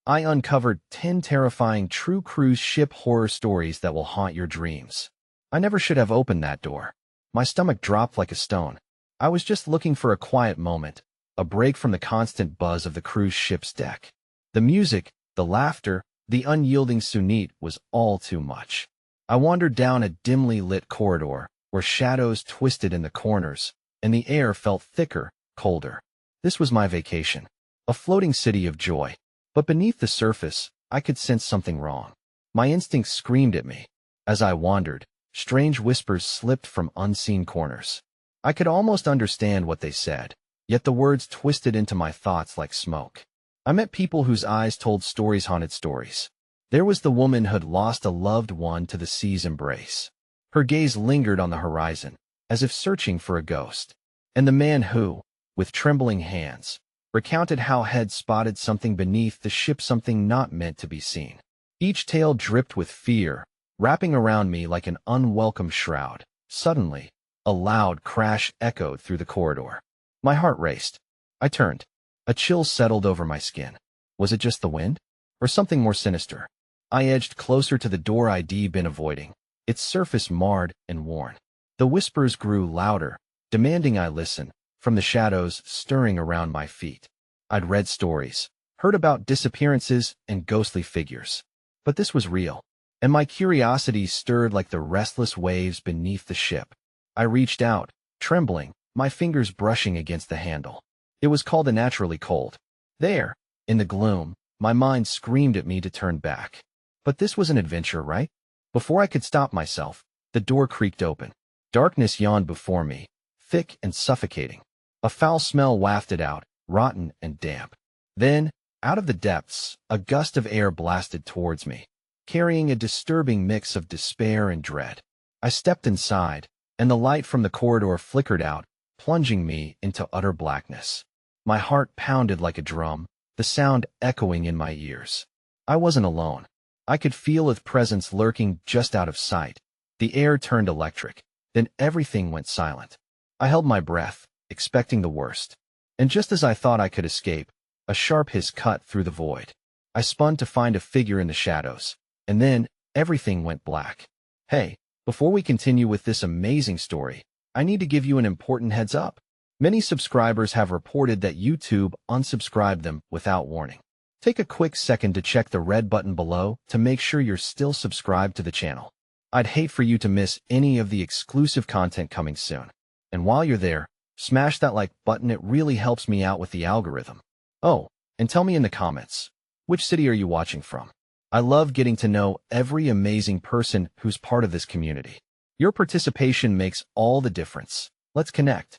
I uncovered 10 terrifying true cruise ship horror stories that will haunt your dreams. I never should have opened that door. My stomach dropped like a stone. I was just looking for a quiet moment, a break from the constant buzz of the cruise ship's deck. The music, the laughter, the unyielding Sunit was all too much. I wandered down a dimly lit corridor where shadows twisted in the corners, and the air felt thicker, colder. This was my vacation, a floating city of joy. But beneath the surface, I could sense something wrong. My instincts screamed at me. As I wandered, strange whispers slipped from unseen corners. I could almost understand what they said, yet the words twisted into my thoughts like smoke. I met people whose eyes told haunted stories. There was the woman who had lost a loved one to the sea's embrace. Her gaze lingered on the horizon, as if searching for a ghost. And the man who, with trembling hands, recounted how had spotted something beneath the ship, something not meant to be seen. Each tale dripped with fear, wrapping around me like an unwelcome shroud. Suddenly, a loud crash echoed through the corridor. My heart raced. I turned. A chill settled over my skin. Was it just the wind? Or something more sinister? I edged closer to the door I'd been avoiding, its surface marred and worn. The whispers grew louder, demanding I listen, from the shadows stirring around my feet. I'd read stories, heard about disappearances and ghostly figures. But this was real, and my curiosity stirred like the restless waves beneath the ship. I reached out, trembling, my fingers brushing against the handle. It was called a naturally cold. There, in the gloom, my mind screamed at me to turn back. But this was an adventure, right? Before I could stop myself, the door creaked open. Darkness yawned before me, thick and suffocating. A foul smell wafted out, rotten and damp. Then, out of the depths, a gust of air blasted towards me, carrying a disturbing mix of despair and dread. I stepped inside, and the light from the corridor flickered out, plunging me into utter blackness. My heart pounded like a drum, the sound echoing in my ears. I wasn't alone. I could feel its presence lurking just out of sight. The air turned electric. Then everything went silent. I held my breath, expecting the worst. And just as I thought I could escape, a sharp hiss cut through the void. I spun to find a figure in the shadows, and then everything went black. Hey, before we continue with this amazing story, I need to give you an important heads up. Many subscribers have reported that YouTube unsubscribed them without warning. Take a quick second to check the red button below to make sure you're still subscribed to the channel. I'd hate for you to miss any of the exclusive content coming soon. And while you're there, smash that like button, it really helps me out with the algorithm. Oh, and tell me in the comments, which city are you watching from? I love getting to know every amazing person who's part of this community. Your participation makes all the difference. Let's connect.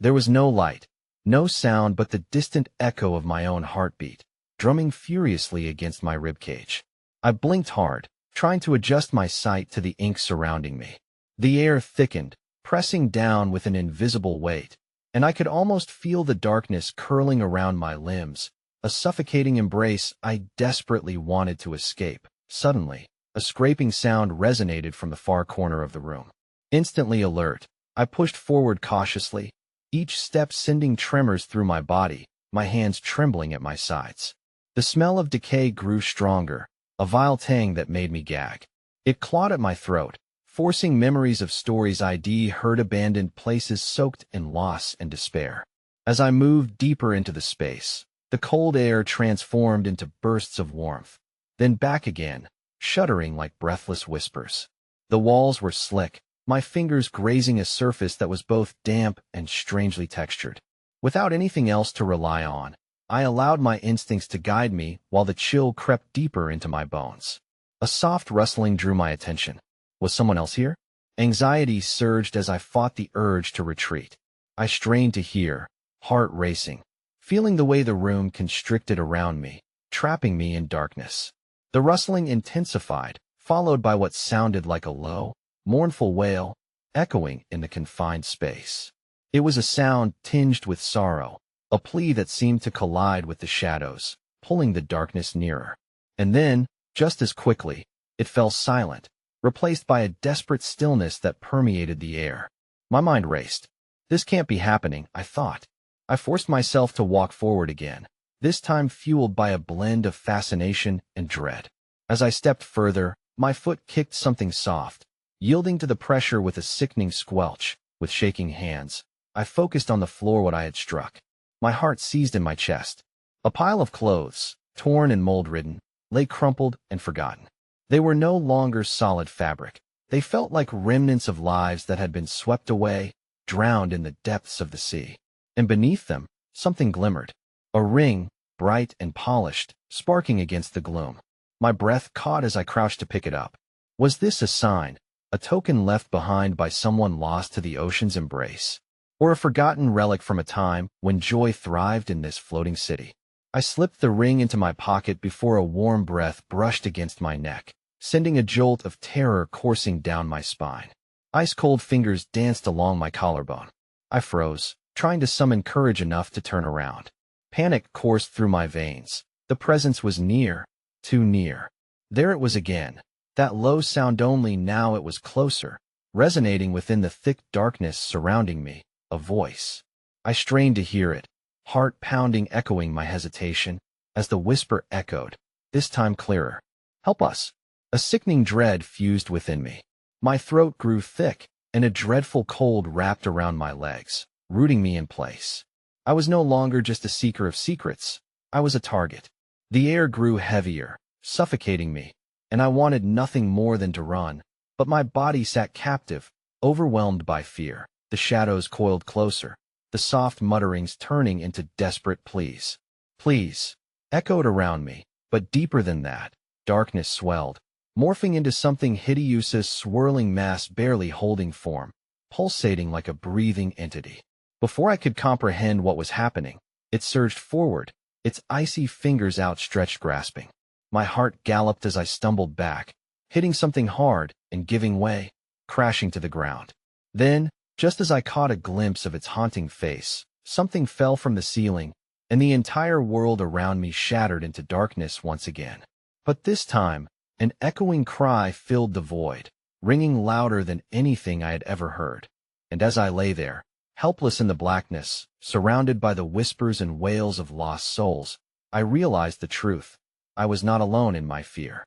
There was no light, no sound but the distant echo of my own heartbeat, drumming furiously against my ribcage. I blinked hard, trying to adjust my sight to the ink surrounding me. The air thickened, pressing down with an invisible weight, and I could almost feel the darkness curling around my limbs, a suffocating embrace I desperately wanted to escape. Suddenly, a scraping sound resonated from the far corner of the room. Instantly alert, I pushed forward cautiously, each step sending tremors through my body, my hands trembling at my sides. The smell of decay grew stronger, a vile tang that made me gag. It clawed at my throat, forcing memories of stories I'd heard, abandoned places soaked in loss and despair. As I moved deeper into the space, the cold air transformed into bursts of warmth, then back again, shuddering like breathless whispers. The walls were slick, my fingers grazing a surface that was both damp and strangely textured. Without anything else to rely on, I allowed my instincts to guide me while the chill crept deeper into my bones. A soft rustling drew my attention. Was someone else here? Anxiety surged as I fought the urge to retreat. I strained to hear, heart racing, feeling the way the room constricted around me, trapping me in darkness. The rustling intensified, followed by what sounded like a low, mournful wail, echoing in the confined space. It was a sound tinged with sorrow, a plea that seemed to collide with the shadows, pulling the darkness nearer. And then, just as quickly, it fell silent, replaced by a desperate stillness that permeated the air. My mind raced. This can't be happening, I thought. I forced myself to walk forward again, this time fueled by a blend of fascination and dread. As I stepped further, my foot kicked something soft, yielding to the pressure with a sickening squelch. With shaking hands, I focused on the floor what I had struck. My heart seized in my chest. A pile of clothes, torn and mold-ridden, lay crumpled and forgotten. They were no longer solid fabric. They felt like remnants of lives that had been swept away, drowned in the depths of the sea. And beneath them, something glimmered. A ring, bright and polished, sparking against the gloom. My breath caught as I crouched to pick it up. Was this a sign, a token left behind by someone lost to the ocean's embrace? Or a forgotten relic from a time when joy thrived in this floating city? I slipped the ring into my pocket before a warm breath brushed against my neck, sending a jolt of terror coursing down my spine. Ice-cold fingers danced along my collarbone. I froze, trying to summon courage enough to turn around. Panic coursed through my veins. The presence was near, too near. There it was again. That low sound only now it was closer, resonating within the thick darkness surrounding me, a voice. I strained to hear it, heart pounding, echoing my hesitation, as the whisper echoed, this time clearer. Help us. A sickening dread fused within me. My throat grew thick, and a dreadful cold wrapped around my legs, rooting me in place. I was no longer just a seeker of secrets. I was a target. The air grew heavier, suffocating me, and I wanted nothing more than to run, but my body sat captive, overwhelmed by fear. The shadows coiled closer, the soft mutterings turning into desperate pleas. Please, echoed around me, but deeper than that, darkness swelled, morphing into something hideous, a swirling mass barely holding form, pulsating like a breathing entity. Before I could comprehend what was happening, it surged forward, its icy fingers outstretched, grasping. My heart galloped as I stumbled back, hitting something hard and giving way, crashing to the ground. Then, just as I caught a glimpse of its haunting face, something fell from the ceiling, and the entire world around me shattered into darkness once again. But this time, an echoing cry filled the void, ringing louder than anything I had ever heard. And as I lay there, helpless in the blackness, surrounded by the whispers and wails of lost souls, I realized the truth. I was not alone in my fear.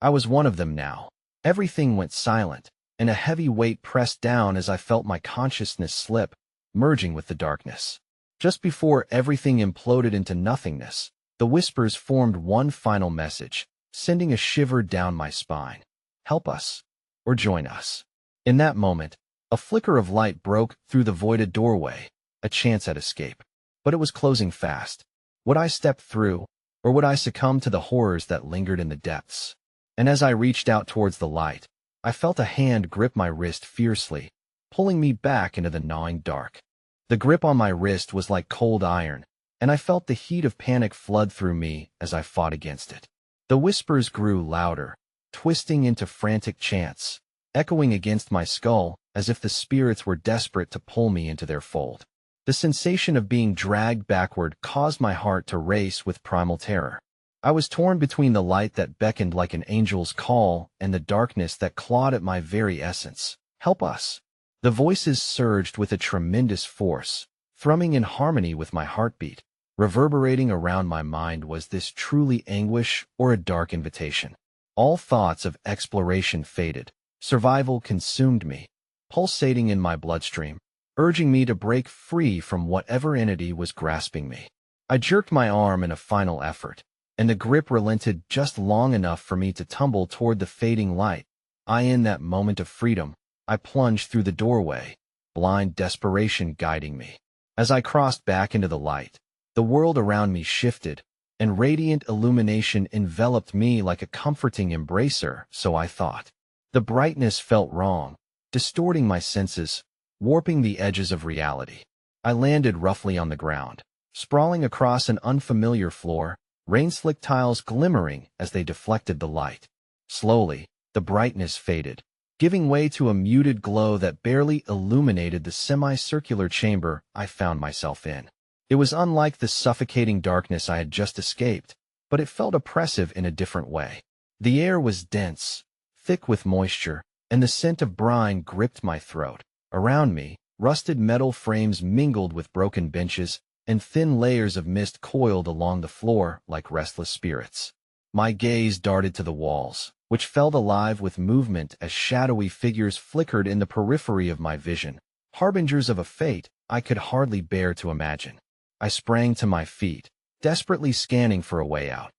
I was one of them now. Everything went silent, and a heavy weight pressed down as I felt my consciousness slip, merging with the darkness. Just before everything imploded into nothingness, the whispers formed one final message, sending a shiver down my spine. Help us, or join us. In that moment, a flicker of light broke through the voided doorway, a chance at escape. But it was closing fast. Would I step through, or would I succumb to the horrors that lingered in the depths? And as I reached out towards the light, I felt a hand grip my wrist fiercely, pulling me back into the gnawing dark. The grip on my wrist was like cold iron, and I felt the heat of panic flood through me as I fought against it. The whispers grew louder, twisting into frantic chants, echoing against my skull as if the spirits were desperate to pull me into their fold. The sensation of being dragged backward caused my heart to race with primal terror. I was torn between the light that beckoned like an angel's call and the darkness that clawed at my very essence. Help us. The voices surged with a tremendous force, thrumming in harmony with my heartbeat. Reverberating around my mind, was this truly anguish or a dark invitation? All thoughts of exploration faded. Survival consumed me, pulsating in my bloodstream, urging me to break free from whatever entity was grasping me. I jerked my arm in a final effort, and the grip relented just long enough for me to tumble toward the fading light. In that moment of freedom, I plunged through the doorway, blind desperation guiding me. As I crossed back into the light, the world around me shifted, and radiant illumination enveloped me like a comforting embracer, so I thought. The brightness felt wrong, distorting my senses, warping the edges of reality. I landed roughly on the ground, sprawling across an unfamiliar floor, rain-slicked tiles glimmering as they deflected the light. Slowly, the brightness faded, giving way to a muted glow that barely illuminated the semicircular chamber I found myself in. It was unlike the suffocating darkness I had just escaped, but it felt oppressive in a different way. The air was dense, thick with moisture, and the scent of brine gripped my throat. Around me, rusted metal frames mingled with broken benches, and thin layers of mist coiled along the floor like restless spirits. My gaze darted to the walls, which felt alive with movement as shadowy figures flickered in the periphery of my vision, harbingers of a fate I could hardly bear to imagine. I sprang to my feet, desperately scanning for a way out.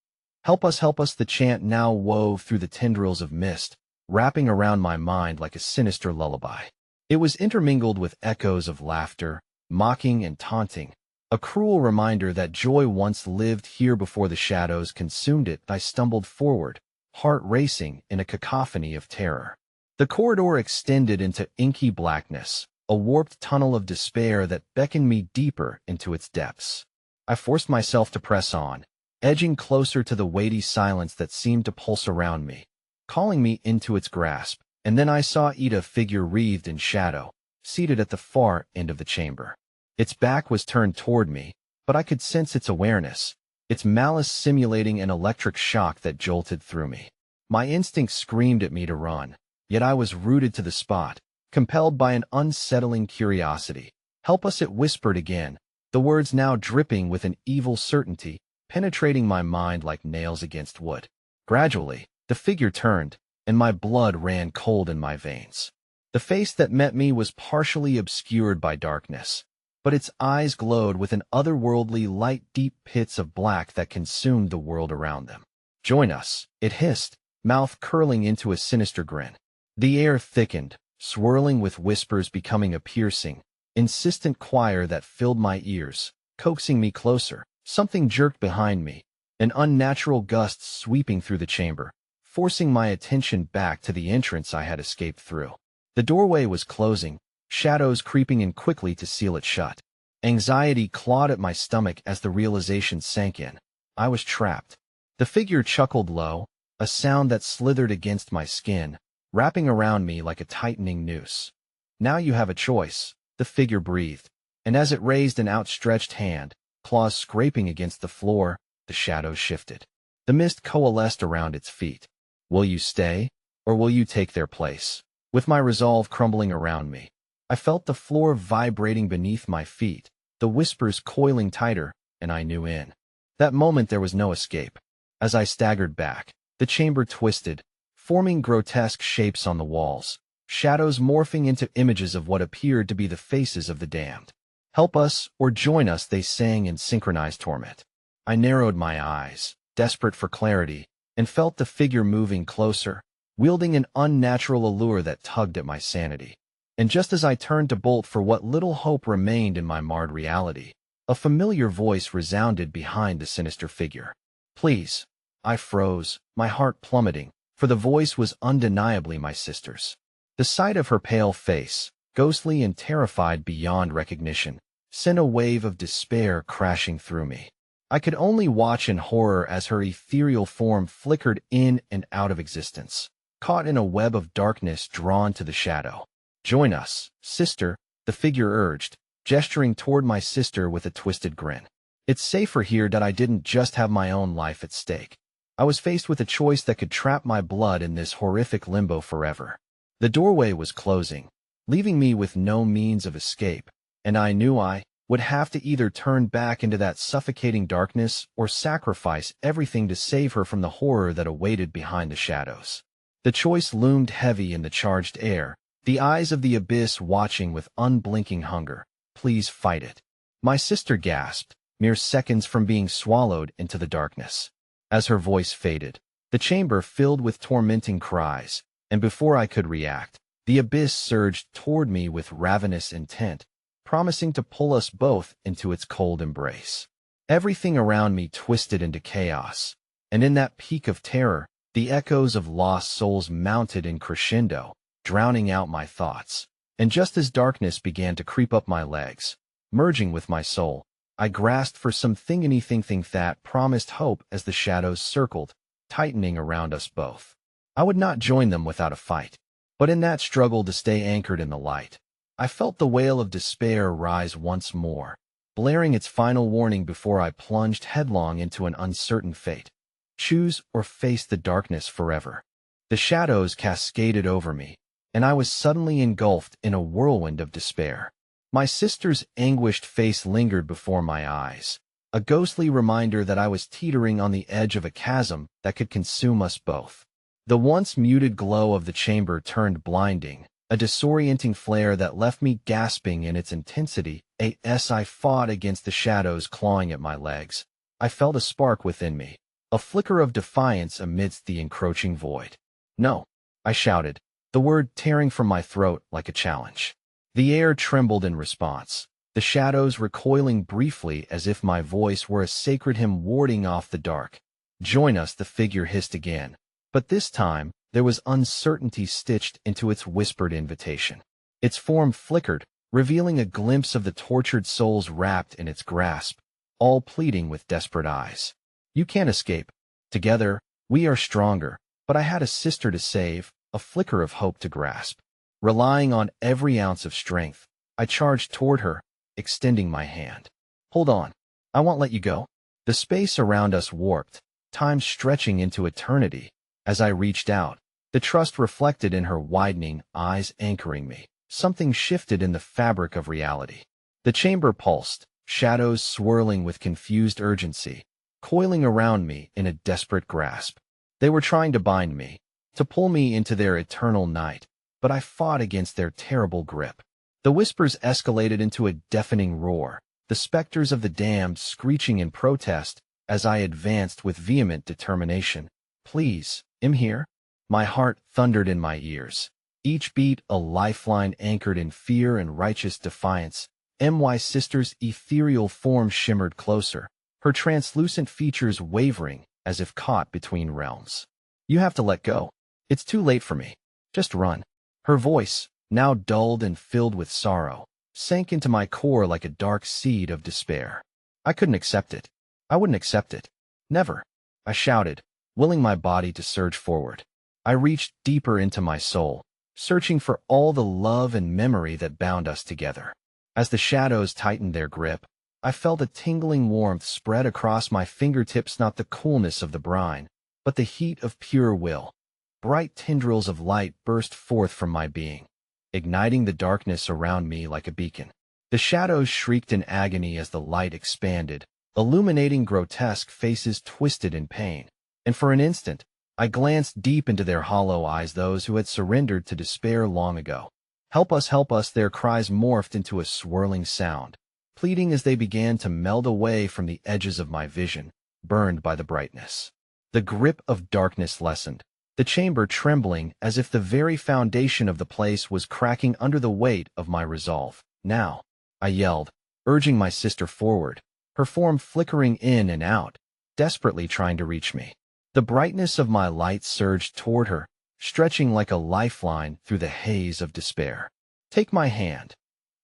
Help us, the chant now wove through the tendrils of mist, wrapping around my mind like a sinister lullaby. It was intermingled with echoes of laughter, mocking and taunting, a cruel reminder that joy once lived here before the shadows consumed it. I stumbled forward, heart racing in a cacophony of terror. The corridor extended into inky blackness, a warped tunnel of despair that beckoned me deeper into its depths. I forced myself to press on, edging closer to the weighty silence that seemed to pulse around me, calling me into its grasp. And then I saw Ida, figure wreathed in shadow, seated at the far end of the chamber. Its back was turned toward me, but I could sense its awareness, its malice simulating an electric shock that jolted through me. My instincts screamed at me to run, yet I was rooted to the spot, compelled by an unsettling curiosity. Help us, it whispered again, the words now dripping with an evil certainty, penetrating my mind like nails against wood. Gradually, the figure turned, and my blood ran cold in my veins. The face that met me was partially obscured by darkness, but its eyes glowed with an otherworldly light, deep pits of black that consumed the world around them. Join us, it hissed, mouth curling into a sinister grin. The air thickened, swirling with whispers becoming a piercing, insistent choir that filled my ears, coaxing me closer. Something jerked behind me, an unnatural gust sweeping through the chamber, forcing my attention back to the entrance I had escaped through. The doorway was closing, shadows creeping in quickly to seal it shut. Anxiety clawed at my stomach as the realization sank in. I was trapped. The figure chuckled low, a sound that slithered against my skin, wrapping around me like a tightening noose. Now you have a choice, the figure breathed, and as it raised an outstretched hand, claws scraping against the floor, the shadows shifted. The mist coalesced around its feet. Will you stay, or will you take their place? With my resolve crumbling around me, I felt the floor vibrating beneath my feet, the whispers coiling tighter, and I knew in that moment there was no escape. As I staggered back, the chamber twisted, forming grotesque shapes on the walls, shadows morphing into images of what appeared to be the faces of the damned. Help us, or join us, they sang in synchronized torment. I narrowed my eyes, desperate for clarity, and felt the figure moving closer, wielding an unnatural allure that tugged at my sanity. And just as I turned to bolt for what little hope remained in my marred reality, a familiar voice resounded behind the sinister figure. Please. I froze, my heart plummeting, for the voice was undeniably my sister's. The sight of her pale face, ghostly and terrified beyond recognition, sent a wave of despair crashing through me. I could only watch in horror as her ethereal form flickered in and out of existence, caught in a web of darkness drawn to the shadow. Join us, sister, the figure urged, gesturing toward my sister with a twisted grin. It's safer here that I didn't just have my own life at stake. I was faced with a choice that could trap my blood in this horrific limbo forever. The doorway was closing, leaving me with no means of escape, and I knew I would have to either turn back into that suffocating darkness or sacrifice everything to save her from the horror that awaited behind the shadows. The choice loomed heavy in the charged air, the eyes of the abyss watching with unblinking hunger. Please fight it. My sister gasped, mere seconds from being swallowed into the darkness. As her voice faded, the chamber filled with tormenting cries, and before I could react, the abyss surged toward me with ravenous intent, promising to pull us both into its cold embrace. Everything around me twisted into chaos, and in that peak of terror, the echoes of lost souls mounted in crescendo, drowning out my thoughts. And just as darkness began to creep up my legs, merging with my soul, I grasped for anything that promised hope as the shadows circled, tightening around us both. I would not join them without a fight, but in that struggle to stay anchored in the light, I felt the wail of despair rise once more, blaring its final warning before I plunged headlong into an uncertain fate. Choose or face the darkness forever. The shadows cascaded over me, and I was suddenly engulfed in a whirlwind of despair. My sister's anguished face lingered before my eyes, a ghostly reminder that I was teetering on the edge of a chasm that could consume us both. The once muted glow of the chamber turned blinding, a disorienting flare that left me gasping in its intensity. As I fought against the shadows clawing at my legs, I felt a spark within me, a flicker of defiance amidst the encroaching void. "No," I shouted, the word tearing from my throat like a challenge. The air trembled in response, the shadows recoiling briefly as if my voice were a sacred hymn warding off the dark. "Join us," the figure hissed again, but this time there was uncertainty stitched into its whispered invitation. Its form flickered, revealing a glimpse of the tortured souls wrapped in its grasp, all pleading with desperate eyes. "You can't escape. Together, we are stronger." But I had a sister to save, a flicker of hope to grasp. Relying on every ounce of strength, I charged toward her, extending my hand. "Hold on. I won't let you go." The space around us warped, time stretching into eternity. As I reached out, the trust reflected in her widening eyes anchoring me. Something shifted in the fabric of reality. The chamber pulsed, shadows swirling with confused urgency, coiling around me in a desperate grasp. They were trying to bind me, to pull me into their eternal night, but I fought against their terrible grip. The whispers escalated into a deafening roar, the specters of the damned screeching in protest as I advanced with vehement determination. "Please, I'm here." My heart thundered in my ears, each beat a lifeline anchored in fear and righteous defiance. My sister's ethereal form shimmered closer, her translucent features wavering as if caught between realms. "You have to let go. It's too late for me. Just run." Her voice, now dulled and filled with sorrow, sank into my core like a dark seed of despair. I couldn't accept it. I wouldn't accept it. Never. I shouted, willing my body to surge forward. I reached deeper into my soul, searching for all the love and memory that bound us together. As the shadows tightened their grip, I felt a tingling warmth spread across my fingertips, not the coolness of the brine, but the heat of pure will. Bright tendrils of light burst forth from my being, igniting the darkness around me like a beacon. The shadows shrieked in agony as the light expanded, illuminating grotesque faces twisted in pain. And for an instant, I glanced deep into their hollow eyes, those who had surrendered to despair long ago. Help us," their cries morphed into a swirling sound, pleading as they began to meld away from the edges of my vision, burned by the brightness. The grip of darkness lessened, the chamber trembling as if the very foundation of the place was cracking under the weight of my resolve. "Now," I yelled, urging my sister forward, her form flickering in and out, desperately trying to reach me. The brightness of my light surged toward her, stretching like a lifeline through the haze of despair. "Take my hand."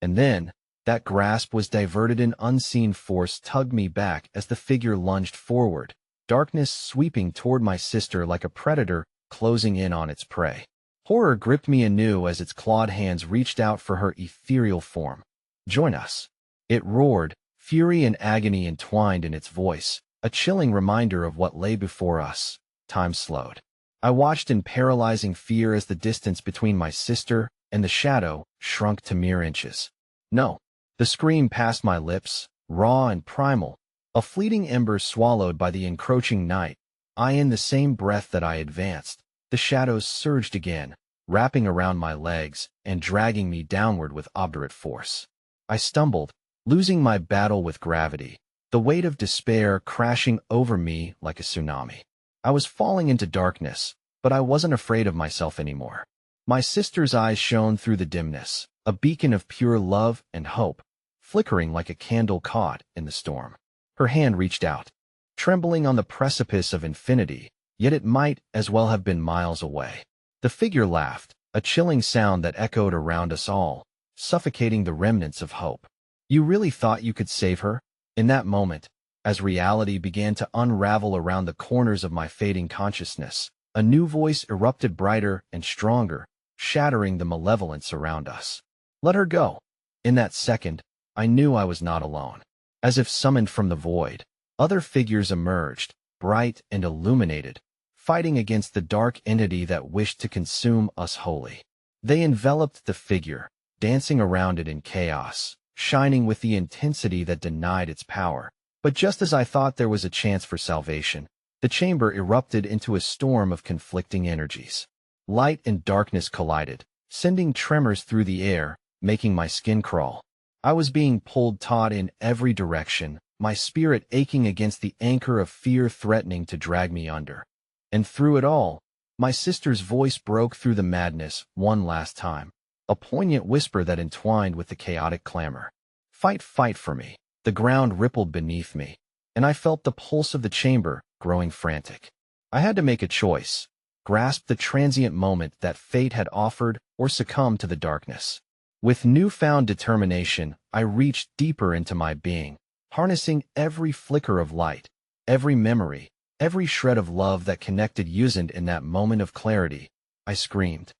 And then, that grasp was diverted. An unseen force tugged me back as the figure lunged forward, darkness sweeping toward my sister like a predator closing in on its prey. Horror gripped me anew as its clawed hands reached out for her ethereal form. "Join us," it roared, fury and agony entwined in its voice, a chilling reminder of what lay before us. Time slowed. I watched in paralyzing fear as the distance between my sister and the shadow shrunk to mere inches. "No." The scream passed my lips, raw and primal, a fleeting ember swallowed by the encroaching night. In the same breath that I advanced, the shadows surged again, wrapping around my legs and dragging me downward with obdurate force. I stumbled, losing my battle with gravity, the weight of despair crashing over me like a tsunami. I was falling into darkness, but I wasn't afraid of myself anymore. My sister's eyes shone through the dimness, a beacon of pure love and hope, flickering like a candle caught in the storm. Her hand reached out, trembling on the precipice of infinity, yet it might as well have been miles away. The figure laughed, a chilling sound that echoed around us all, suffocating the remnants of hope. "You really thought you could save her?" In that moment, as reality began to unravel around the corners of my fading consciousness, a new voice erupted brighter and stronger, shattering the malevolence around us. "Let her go." In that second, I knew I was not alone. As if summoned from the void, other figures emerged, bright and illuminated, fighting against the dark entity that wished to consume us wholly. They enveloped the figure, dancing around it in chaos, shining with the intensity that denied its power. But just as I thought there was a chance for salvation, the chamber erupted into a storm of conflicting energies. Light and darkness collided, sending tremors through the air, making my skin crawl. I was being pulled taut in every direction, my spirit aching against the anchor of fear threatening to drag me under. And through it all, my sister's voice broke through the madness one last time, a poignant whisper that entwined with the chaotic clamor. Fight, fight for me. The ground rippled beneath me, and I felt the pulse of the chamber growing frantic. I had to make a choice, grasp the transient moment that fate had offered or succumb to the darkness. With newfound determination, I reached deeper into my being, harnessing every flicker of light, every memory, every shred of love that connected Yuzand in that moment of clarity. I screamed,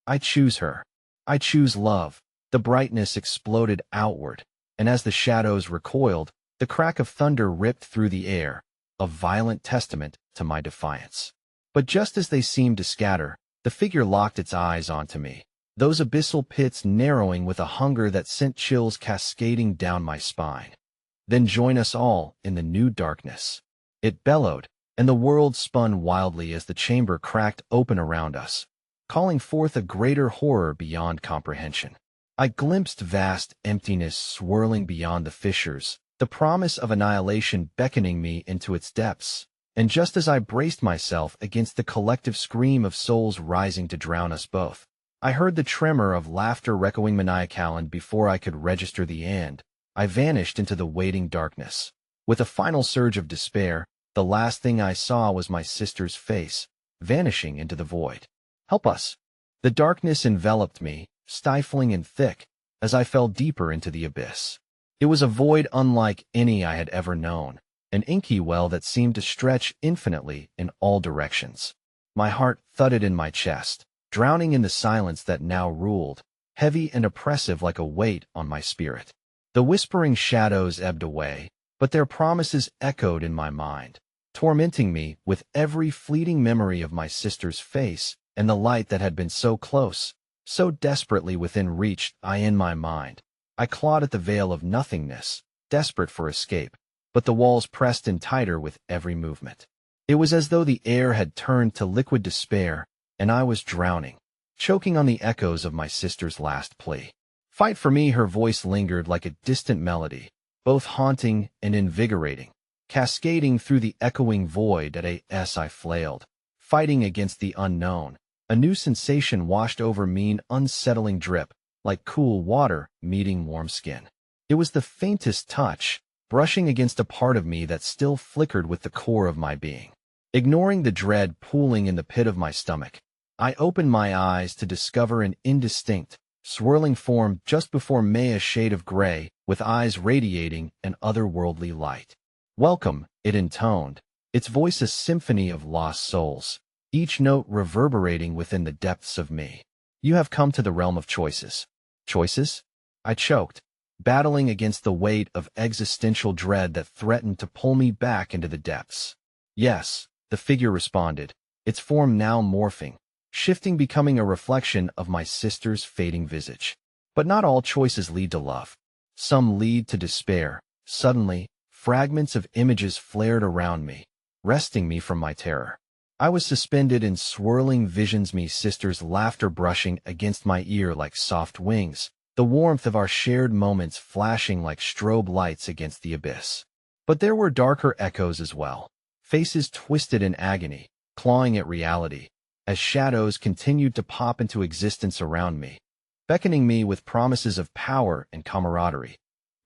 I choose her. I choose love. The brightness exploded outward, and as the shadows recoiled, the crack of thunder ripped through the air, a violent testament to my defiance. But just as they seemed to scatter, the figure locked its eyes onto me, those abyssal pits narrowing with a hunger that sent chills cascading down my spine. Then join us all in the new darkness. It bellowed, and the world spun wildly as the chamber cracked open around us, calling forth a greater horror beyond comprehension. I glimpsed vast emptiness swirling beyond the fissures, the promise of annihilation beckoning me into its depths. And just as I braced myself against the collective scream of souls rising to drown us both, I heard the tremor of laughter echoing maniacal, and before I could register the end, I vanished into the waiting darkness. With a final surge of despair, the last thing I saw was my sister's face, vanishing into the void. Help us! The darkness enveloped me, stifling and thick, as I fell deeper into the abyss. It was a void unlike any I had ever known, an inky well that seemed to stretch infinitely in all directions. My heart thudded in my chest, drowning in the silence that now ruled, heavy and oppressive like a weight on my spirit. The whispering shadows ebbed away, but their promises echoed in my mind, tormenting me with every fleeting memory of my sister's face and the light that had been so close, so desperately within reach. In my mind, I clawed at the veil of nothingness, desperate for escape, but the walls pressed in tighter with every movement. It was as though the air had turned to liquid despair, and I was drowning, choking on the echoes of my sister's last plea. Fight for me, her voice lingered like a distant melody, both haunting and invigorating, cascading through the echoing void. As I flailed, fighting against the unknown, a new sensation washed over me, an unsettling drip, like cool water meeting warm skin. It was the faintest touch, brushing against a part of me that still flickered with the core of my being. Ignoring the dread pooling in the pit of my stomach, I opened my eyes to discover an indistinct, swirling form just before me, a shade of gray, with eyes radiating an otherworldly light. Welcome, it intoned, its voice a symphony of lost souls, each note reverberating within the depths of me. You have come to the realm of choices. Choices? I choked, battling against the weight of existential dread that threatened to pull me back into the depths. Yes, the figure responded, its form now morphing, shifting, becoming a reflection of my sister's fading visage. But not all choices lead to love. Some lead to despair. Suddenly, fragments of images flared around me, wresting me from my terror. I was suspended in swirling visions, me sister's laughter brushing against my ear like soft wings, the warmth of our shared moments flashing like strobe lights against the abyss. But there were darker echoes as well, faces twisted in agony, clawing at reality, as shadows continued to pop into existence around me, beckoning me with promises of power and camaraderie.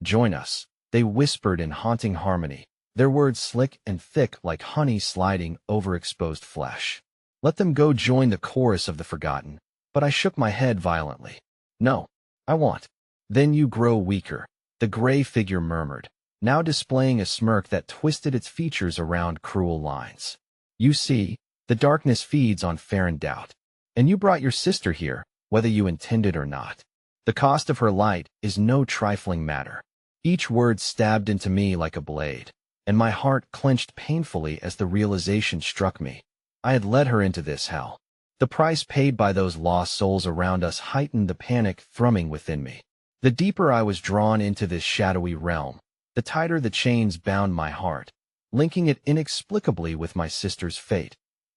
Join us, they whispered in haunting harmony, their words slick and thick like honey sliding over exposed flesh. Let them go join the chorus of the forgotten. But I shook my head violently. No, I won't. Then you grow weaker, the gray figure murmured, now displaying a smirk that twisted its features around cruel lines. You see, the darkness feeds on fear and doubt. And you brought your sister here, whether you intended or not. The cost of her light is no trifling matter. Each word stabbed into me like a blade, and my heart clenched painfully as the realization struck me. I had led her into this hell. The price paid by those lost souls around us heightened the panic thrumming within me. The deeper I was drawn into this shadowy realm, the tighter the chains bound my heart, linking it inexplicably with my sister's fate.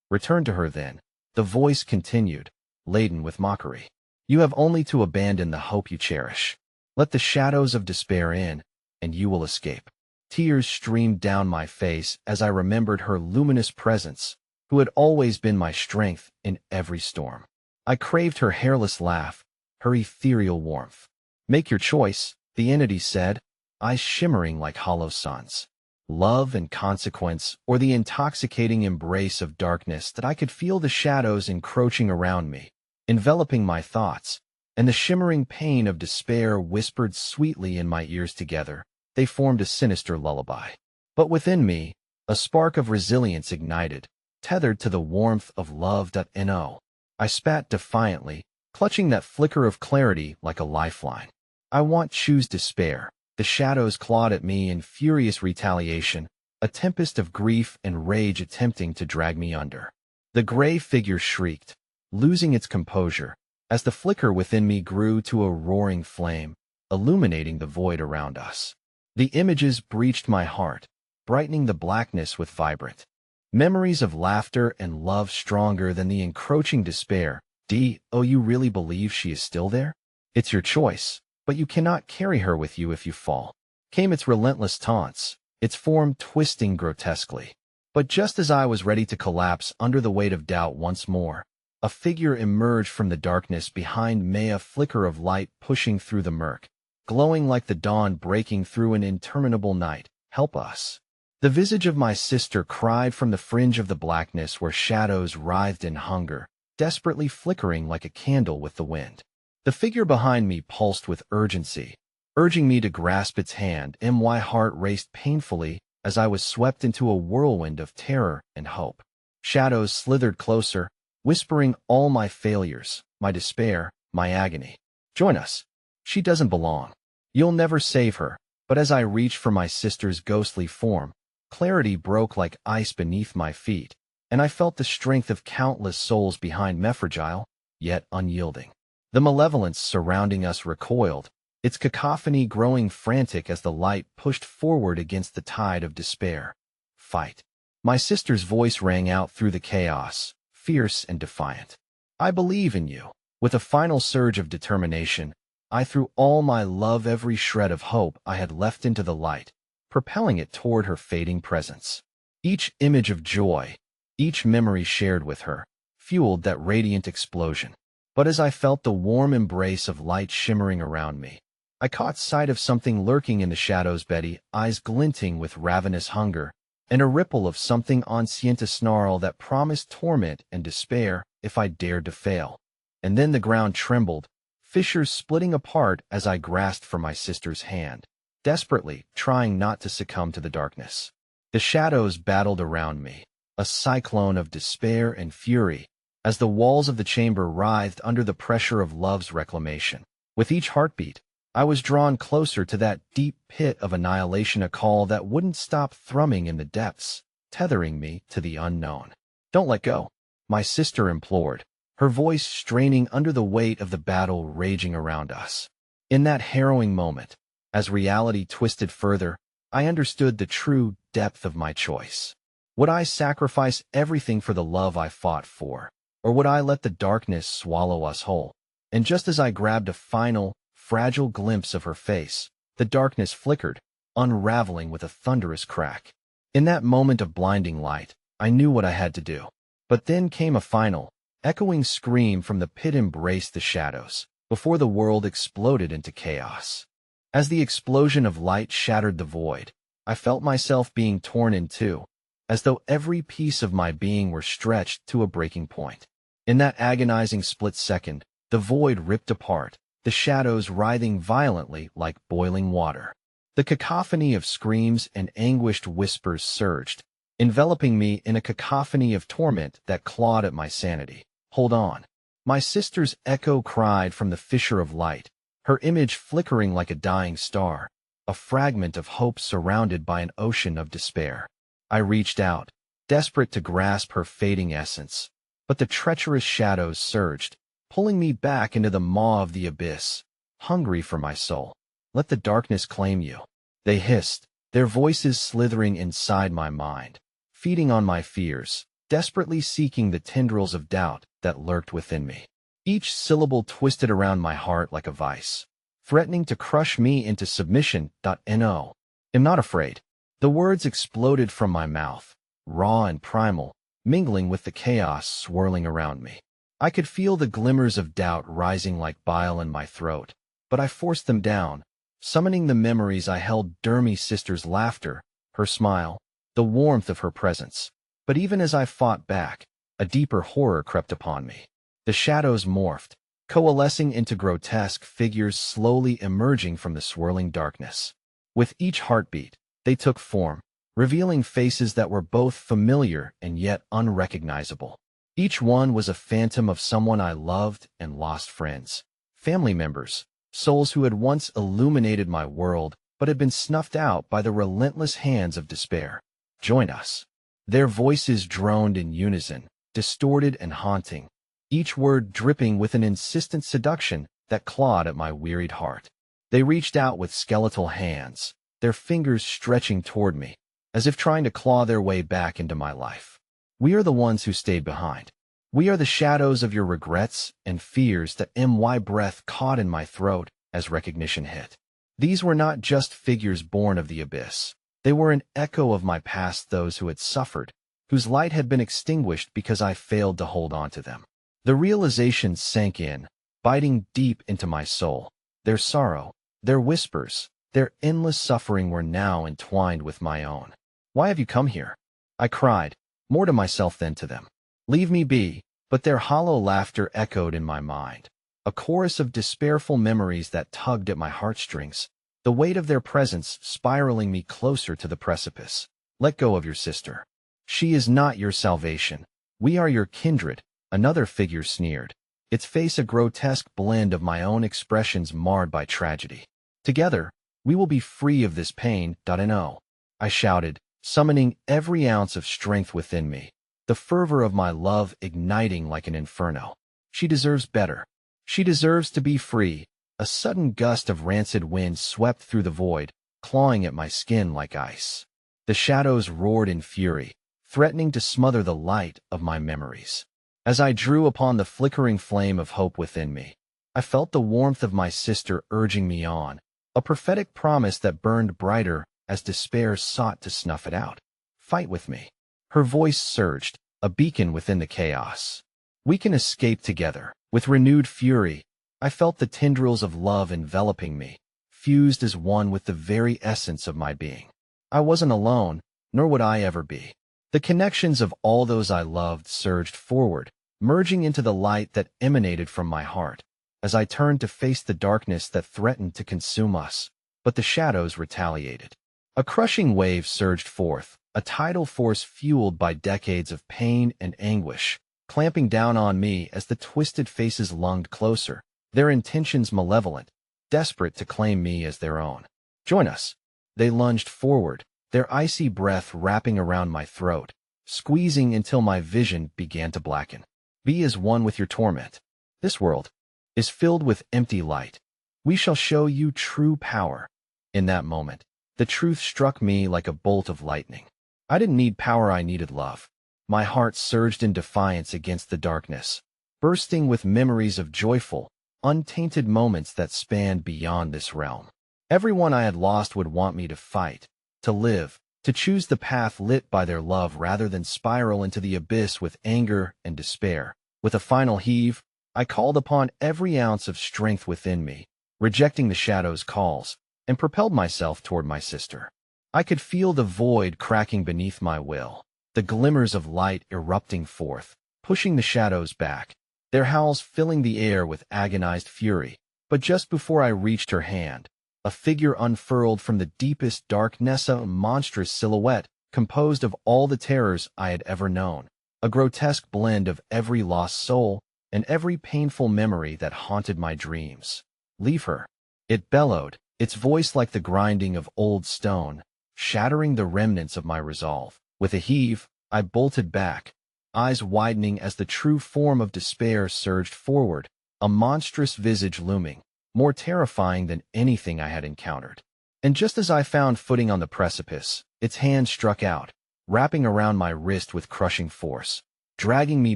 Return to her then, the voice continued, laden with mockery. You have only to abandon the hope you cherish. Let the shadows of despair in, and you will escape. Tears streamed down my face as I remembered her luminous presence, who had always been my strength in every storm. I craved her hairless laugh, her ethereal warmth. Make your choice, the entity said, eyes shimmering like hollow suns. Love and consequence, or the intoxicating embrace of darkness that I could feel the shadows encroaching around me, enveloping my thoughts, and the shimmering pain of despair whispered sweetly in my ears together. They formed a sinister lullaby. But within me, a spark of resilience ignited, tethered to the warmth of love.no. I spat defiantly, clutching that flicker of clarity like a lifeline. I won't choose despair. The shadows clawed at me in furious retaliation, a tempest of grief and rage attempting to drag me under. The gray figure shrieked, losing its composure, as the flicker within me grew to a roaring flame, illuminating the void around us. The images breached my heart, brightening the blackness with vibrant memories of laughter and love stronger than the encroaching despair. Do you really believe she is still there? It's your choice, but you cannot carry her with you if you fall. Came its relentless taunts, its form twisting grotesquely. But just as I was ready to collapse under the weight of doubt once more, a figure emerged from the darkness behind me, a flicker of light pushing through the murk, glowing like the dawn breaking through an interminable night. Help us. The visage of my sister cried from the fringe of the blackness where shadows writhed in hunger, desperately flickering like a candle with the wind. The figure behind me pulsed with urgency, urging me to grasp its hand. My heart raced painfully as I was swept into a whirlwind of terror and hope. Shadows slithered closer, whispering all my failures, my despair, my agony. Join us. She doesn't belong. You'll never save her. But as I reached for my sister's ghostly form, clarity broke like ice beneath my feet, and I felt the strength of countless souls behind me, fragile, yet unyielding. The malevolence surrounding us recoiled, its cacophony growing frantic as the light pushed forward against the tide of despair. Fight. My sister's voice rang out through the chaos, fierce and defiant. I believe in you. With a final surge of determination, I threw all my love, every shred of hope I had left, into the light, propelling it toward her fading presence. Each image of joy, each memory shared with her, fueled that radiant explosion. But as I felt the warm embrace of light shimmering around me, I caught sight of something lurking in the shadows. Betty, eyes glinting with ravenous hunger, and a ripple of something ancient, a snarl that promised torment and despair if I dared to fail. And then the ground trembled, fissures splitting apart as I grasped for my sister's hand, desperately trying not to succumb to the darkness. The shadows battled around me, a cyclone of despair and fury, as the walls of the chamber writhed under the pressure of love's reclamation. With each heartbeat, I was drawn closer to that deep pit of annihilation, a call that wouldn't stop thrumming in the depths, tethering me to the unknown. Don't let go, my sister implored, her voice straining under the weight of the battle raging around us. In that harrowing moment, as reality twisted further, I understood the true depth of my choice. Would I sacrifice everything for the love I fought for, or would I let the darkness swallow us whole? And just as I grabbed a final, fragile glimpse of her face, the darkness flickered, unraveling with a thunderous crack. In that moment of blinding light, I knew what I had to do. But then came a final, echoing scream from the pit embraced the shadows, before the world exploded into chaos. As the explosion of light shattered the void, I felt myself being torn in two, as though every piece of my being were stretched to a breaking point. In that agonizing split second, the void ripped apart, the shadows writhing violently like boiling water. The cacophony of screams and anguished whispers surged, enveloping me in a cacophony of torment that clawed at my sanity. Hold on. My sister's echo cried from the fissure of light, her image flickering like a dying star, a fragment of hope surrounded by an ocean of despair. I reached out, desperate to grasp her fading essence, but the treacherous shadows surged, pulling me back into the maw of the abyss. hungry for my soul. Let the darkness claim you. They hissed, their voices slithering inside my mind, feeding on my fears, desperately seeking the tendrils of doubt that lurked within me. Each syllable twisted around my heart like a vice, threatening to crush me into submission. No, am not afraid. The words exploded from my mouth, raw and primal, mingling with the chaos swirling around me. I could feel the glimmers of doubt rising like bile in my throat, but I forced them down, summoning the memories I held: Dermy's sister's laughter, her smile, the warmth of her presence. But even as I fought back, a deeper horror crept upon me. The shadows morphed, coalescing into grotesque figures slowly emerging from the swirling darkness. With each heartbeat, they took form, revealing faces that were both familiar and yet unrecognizable. Each one was a phantom of someone I loved and lost: friends, family members, souls who had once illuminated my world but had been snuffed out by the relentless hands of despair. Join us. Their voices droned in unison, distorted and haunting, each word dripping with an insistent seduction that clawed at my wearied heart. They reached out with skeletal hands, their fingers stretching toward me, as if trying to claw their way back into my life. We are the ones who stayed behind. We are the shadows of your regrets and fears. My breath caught in my throat as recognition hit. These were not just figures born of the abyss. They were an echo of my past, those who had suffered, whose light had been extinguished because I failed to hold on to them. The realization sank in, biting deep into my soul. Their sorrow, their whispers, their endless suffering were now entwined with my own. Why have you come here? I cried, more to myself than to them. Leave me be. But their hollow laughter echoed in my mind, a chorus of despairful memories that tugged at my heartstrings, the weight of their presence spiraling me closer to the precipice. Let go of your sister. She is not your salvation. We are your kindred, another figure sneered, its face a grotesque blend of my own expressions marred by tragedy. Together, we will be free of this pain. No, I shouted, summoning every ounce of strength within me, the fervor of my love igniting like an inferno. She deserves better. She deserves to be free. A sudden gust of rancid wind swept through the void, clawing at my skin like ice. The shadows roared in fury, threatening to smother the light of my memories. As I drew upon the flickering flame of hope within me, I felt the warmth of my sister urging me on, a prophetic promise that burned brighter as despair sought to snuff it out. Fight with me. Her voice surged, a beacon within the chaos. We can escape together. With renewed fury, I felt the tendrils of love enveloping me, fused as one with the very essence of my being. I wasn't alone, nor would I ever be. The connections of all those I loved surged forward, merging into the light that emanated from my heart. As I turned to face the darkness that threatened to consume us, but the shadows retaliated. A crushing wave surged forth, a tidal force fueled by decades of pain and anguish, clamping down on me as the twisted faces lunged closer, their intentions malevolent, desperate to claim me as their own. Join us. They lunged forward, their icy breath wrapping around my throat, squeezing until my vision began to blacken. Be as one with your torment. This world is filled with empty light. We shall show you true power. In that moment, the truth struck me like a bolt of lightning. I didn't need power, I needed love. My heart surged in defiance against the darkness, bursting with memories of joyful, untainted moments that spanned beyond this realm. Everyone I had lost would want me to fight, to live, to choose the path lit by their love rather than spiral into the abyss with anger and despair. With a final heave, I called upon every ounce of strength within me, rejecting the shadow's calls, and propelled myself toward my sister. I could feel the void cracking beneath my will, the glimmers of light erupting forth, pushing the shadows back, their howls filling the air with agonized fury. But just before I reached her hand, a figure unfurled from the deepest darkness, a monstrous silhouette composed of all the terrors I had ever known, a grotesque blend of every lost soul and every painful memory that haunted my dreams. Leave her. It bellowed, its voice like the grinding of old stone, shattering the remnants of my resolve. With a heave, I bolted back, eyes widening as the true form of despair surged forward, a monstrous visage looming, more terrifying than anything I had encountered. And just as I found footing on the precipice, its hand struck out, wrapping around my wrist with crushing force, dragging me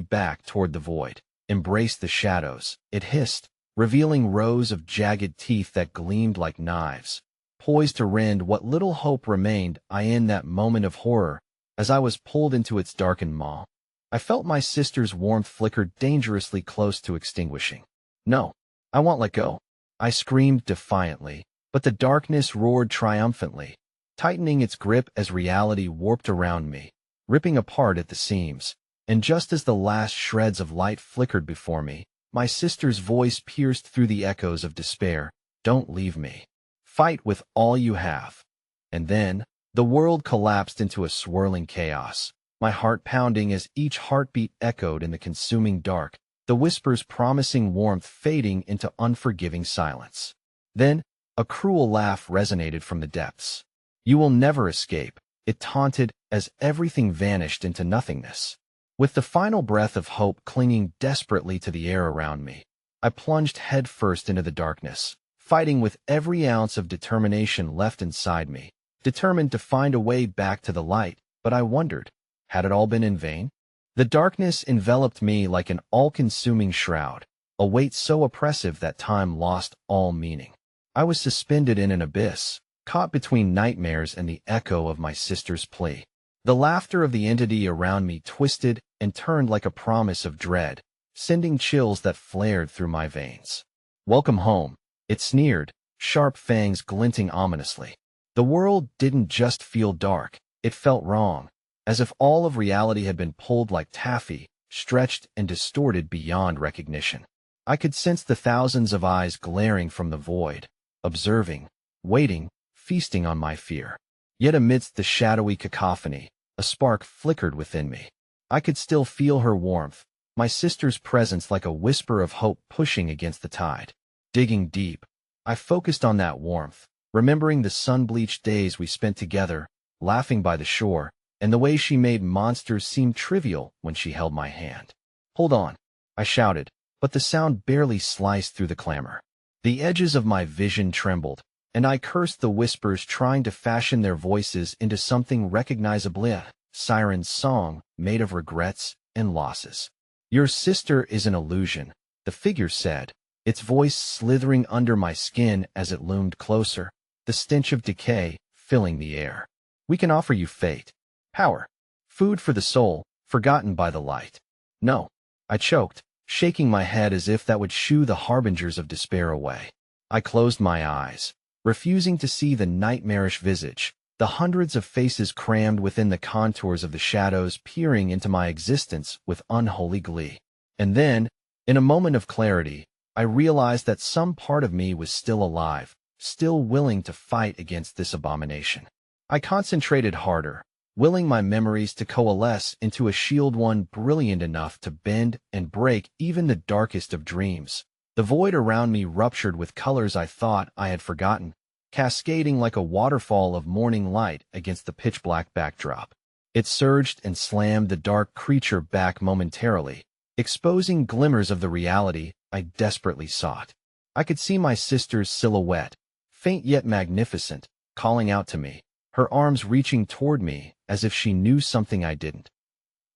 back toward the void. Embrace the shadows, it hissed, revealing rows of jagged teeth that gleamed like knives, poised to rend what little hope remained I in that moment of horror. As I was pulled into its darkened maw, I felt my sister's warmth flicker dangerously close to extinguishing. No, I won't let go. I screamed defiantly, but the darkness roared triumphantly, tightening its grip as reality warped around me, ripping apart at the seams. And just as the last shreds of light flickered before me, my sister's voice pierced through the echoes of despair. Don't leave me. Fight with all you have. And then, the world collapsed into a swirling chaos, my heart pounding as each heartbeat echoed in the consuming dark, the whispers promising warmth fading into unforgiving silence. Then, a cruel laugh resonated from the depths. You will never escape, it taunted as everything vanished into nothingness. With the final breath of hope clinging desperately to the air around me, I plunged headfirst into the darkness, fighting with every ounce of determination left inside me, determined to find a way back to the light. But I wondered, had it all been in vain? The darkness enveloped me like an all-consuming shroud, a weight so oppressive that time lost all meaning. I was suspended in an abyss, caught between nightmares and the echo of my sister's plea. The laughter of the entity around me twisted and turned like a promise of dread, sending chills that flared through my veins. Welcome home, it sneered, sharp fangs glinting ominously. The world didn't just feel dark, it felt wrong, as if all of reality had been pulled like taffy, stretched and distorted beyond recognition. I could sense the thousands of eyes glaring from the void, observing, waiting, feasting on my fear. Yet amidst the shadowy cacophony, a spark flickered within me. I could still feel her warmth, my sister's presence like a whisper of hope pushing against the tide. Digging deep, I focused on that warmth, remembering the sun-bleached days we spent together, laughing by the shore, and the way she made monsters seem trivial when she held my hand. Hold on, I shouted, but the sound barely sliced through the clamor. The edges of my vision trembled, and I cursed the whispers trying to fashion their voices into something recognizable. Siren's song, made of regrets and losses. Your sister is an illusion, the figure said, its voice slithering under my skin as it loomed closer, the stench of decay filling the air. We can offer you fate, power, food for the soul, forgotten by the light. No, I choked, shaking my head as if that would shoo the harbingers of despair away. I closed my eyes, refusing to see the nightmarish visage, the hundreds of faces crammed within the contours of the shadows peering into my existence with unholy glee. And then, in a moment of clarity, I realized that some part of me was still alive, still willing to fight against this abomination. I concentrated harder, willing my memories to coalesce into a shield, one brilliant enough to bend and break even the darkest of dreams. The void around me ruptured with colors I thought I had forgotten, cascading like a waterfall of morning light against the pitch-black backdrop. It surged and slammed the dark creature back momentarily, exposing glimmers of the reality I desperately sought. I could see my sister's silhouette, faint yet magnificent, calling out to me, her arms reaching toward me as if she knew something I didn't.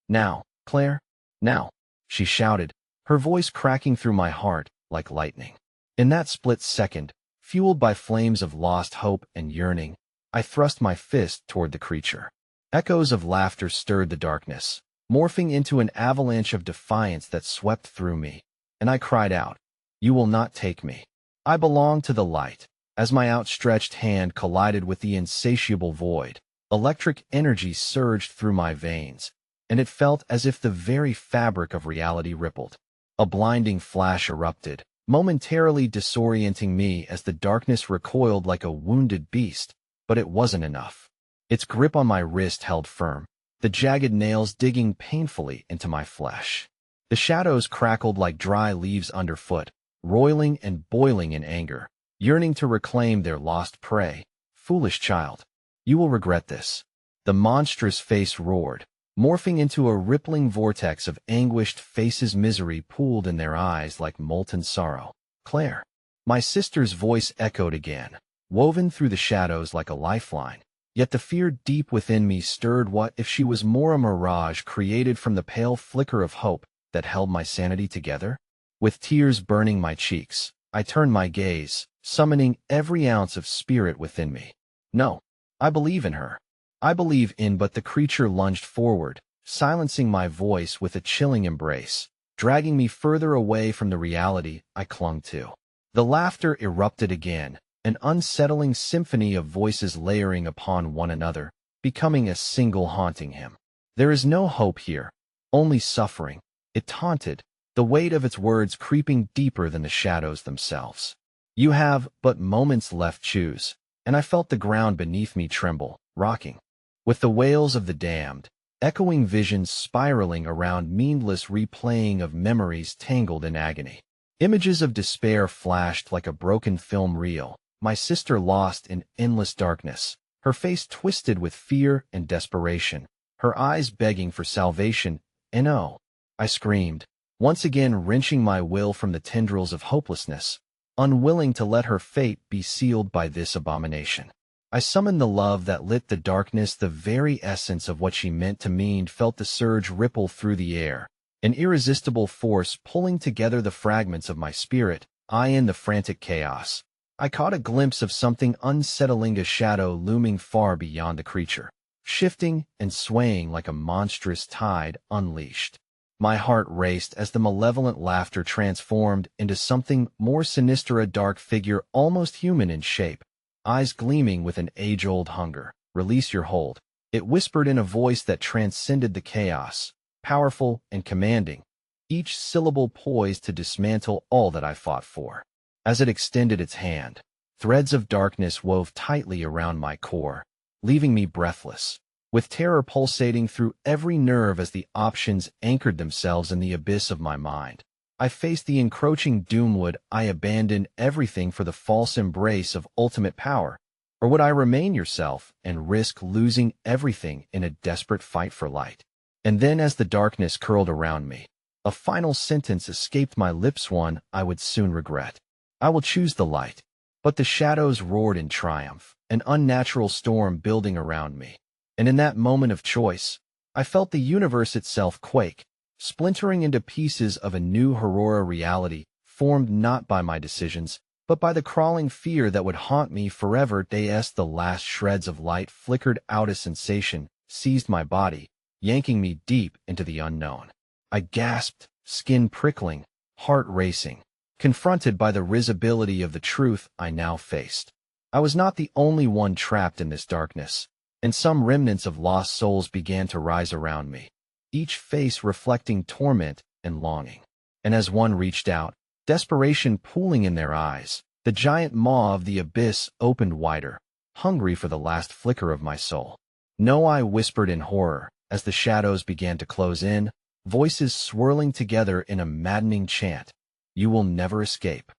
Now, Claire, now, she shouted, her voice cracking through my heart like lightning. In that split second, fueled by flames of lost hope and yearning, I thrust my fist toward the creature. Echoes of laughter stirred the darkness, morphing into an avalanche of defiance that swept through me, and I cried out, "You will not take me. I belong to the light." As my outstretched hand collided with the insatiable void, electric energy surged through my veins, and it felt as if the very fabric of reality rippled. A blinding flash erupted, momentarily disorienting me as the darkness recoiled like a wounded beast, but it wasn't enough. Its grip on my wrist held firm, the jagged nails digging painfully into my flesh. The shadows crackled like dry leaves underfoot, roiling and boiling in anger, yearning to reclaim their lost prey. Foolish child, you will regret this. The monstrous face roared, morphing into a rippling vortex of anguished faces. Misery pooled in their eyes like molten sorrow. Claire, My sister's voice echoed again, woven through the shadows like a lifeline. Yet the fear deep within me stirred. What if she was more a mirage created from the pale flicker of hope that held my sanity together? With tears burning my cheeks, I turned my gaze, summoning every ounce of spirit within me. No, I believe in her. I believe in. But the creature lunged forward, silencing my voice with a chilling embrace, dragging me further away from the reality I clung to. The laughter erupted again, an unsettling symphony of voices layering upon one another, becoming a single haunting him. There is no hope here, only suffering. It taunted, the weight of its words creeping deeper than the shadows themselves. You have but moments left, choose, and I felt the ground beneath me tremble, rocking. With the wails of the damned, echoing visions spiraling around, meaningless replaying of memories tangled in agony. Images of despair flashed like a broken film reel, my sister lost in endless darkness, her face twisted with fear and desperation, her eyes begging for salvation. And oh, I screamed, once again wrenching my will from the tendrils of hopelessness, unwilling to let her fate be sealed by this abomination. I summoned the love that lit the darkness, the very essence of what she meant to mean. Felt the surge ripple through the air, an irresistible force pulling together the fragments of my spirit. In the frantic chaos, I caught a glimpse of something unsettling, a shadow looming far beyond the creature, shifting and swaying like a monstrous tide unleashed. My heart raced as the malevolent laughter transformed into something more sinister, a dark figure almost human in shape, eyes gleaming with an age-old hunger. Release your hold, it whispered in a voice that transcended the chaos, powerful and commanding, each syllable poised to dismantle all that I fought for. As it extended its hand, threads of darkness wove tightly around my core, leaving me breathless, with terror pulsating through every nerve as the options anchored themselves in the abyss of my mind. I faced the encroaching doom. Would I abandon everything for the false embrace of ultimate power, or would I remain yourself and risk losing everything in a desperate fight for light? And then, as the darkness curled around me, a final sentence escaped my lips, one I would soon regret. I will choose the light. But the shadows roared in triumph, an unnatural storm building around me. And in that moment of choice, I felt the universe itself quake, splintering into pieces of a new horror reality, formed not by my decisions, but by the crawling fear that would haunt me forever. The last shreds of light flickered out, a sensation seized my body, yanking me deep into the unknown. I gasped, skin prickling, heart racing, confronted by the risibility of the truth I now faced. I was not the only one trapped in this darkness, and some remnants of lost souls began to rise around me, each face reflecting torment and longing. And as one reached out, desperation pooling in their eyes, the giant maw of the abyss opened wider, hungry for the last flicker of my soul. No, I whispered in horror, as the shadows began to close in, voices swirling together in a maddening chant. You will never escape.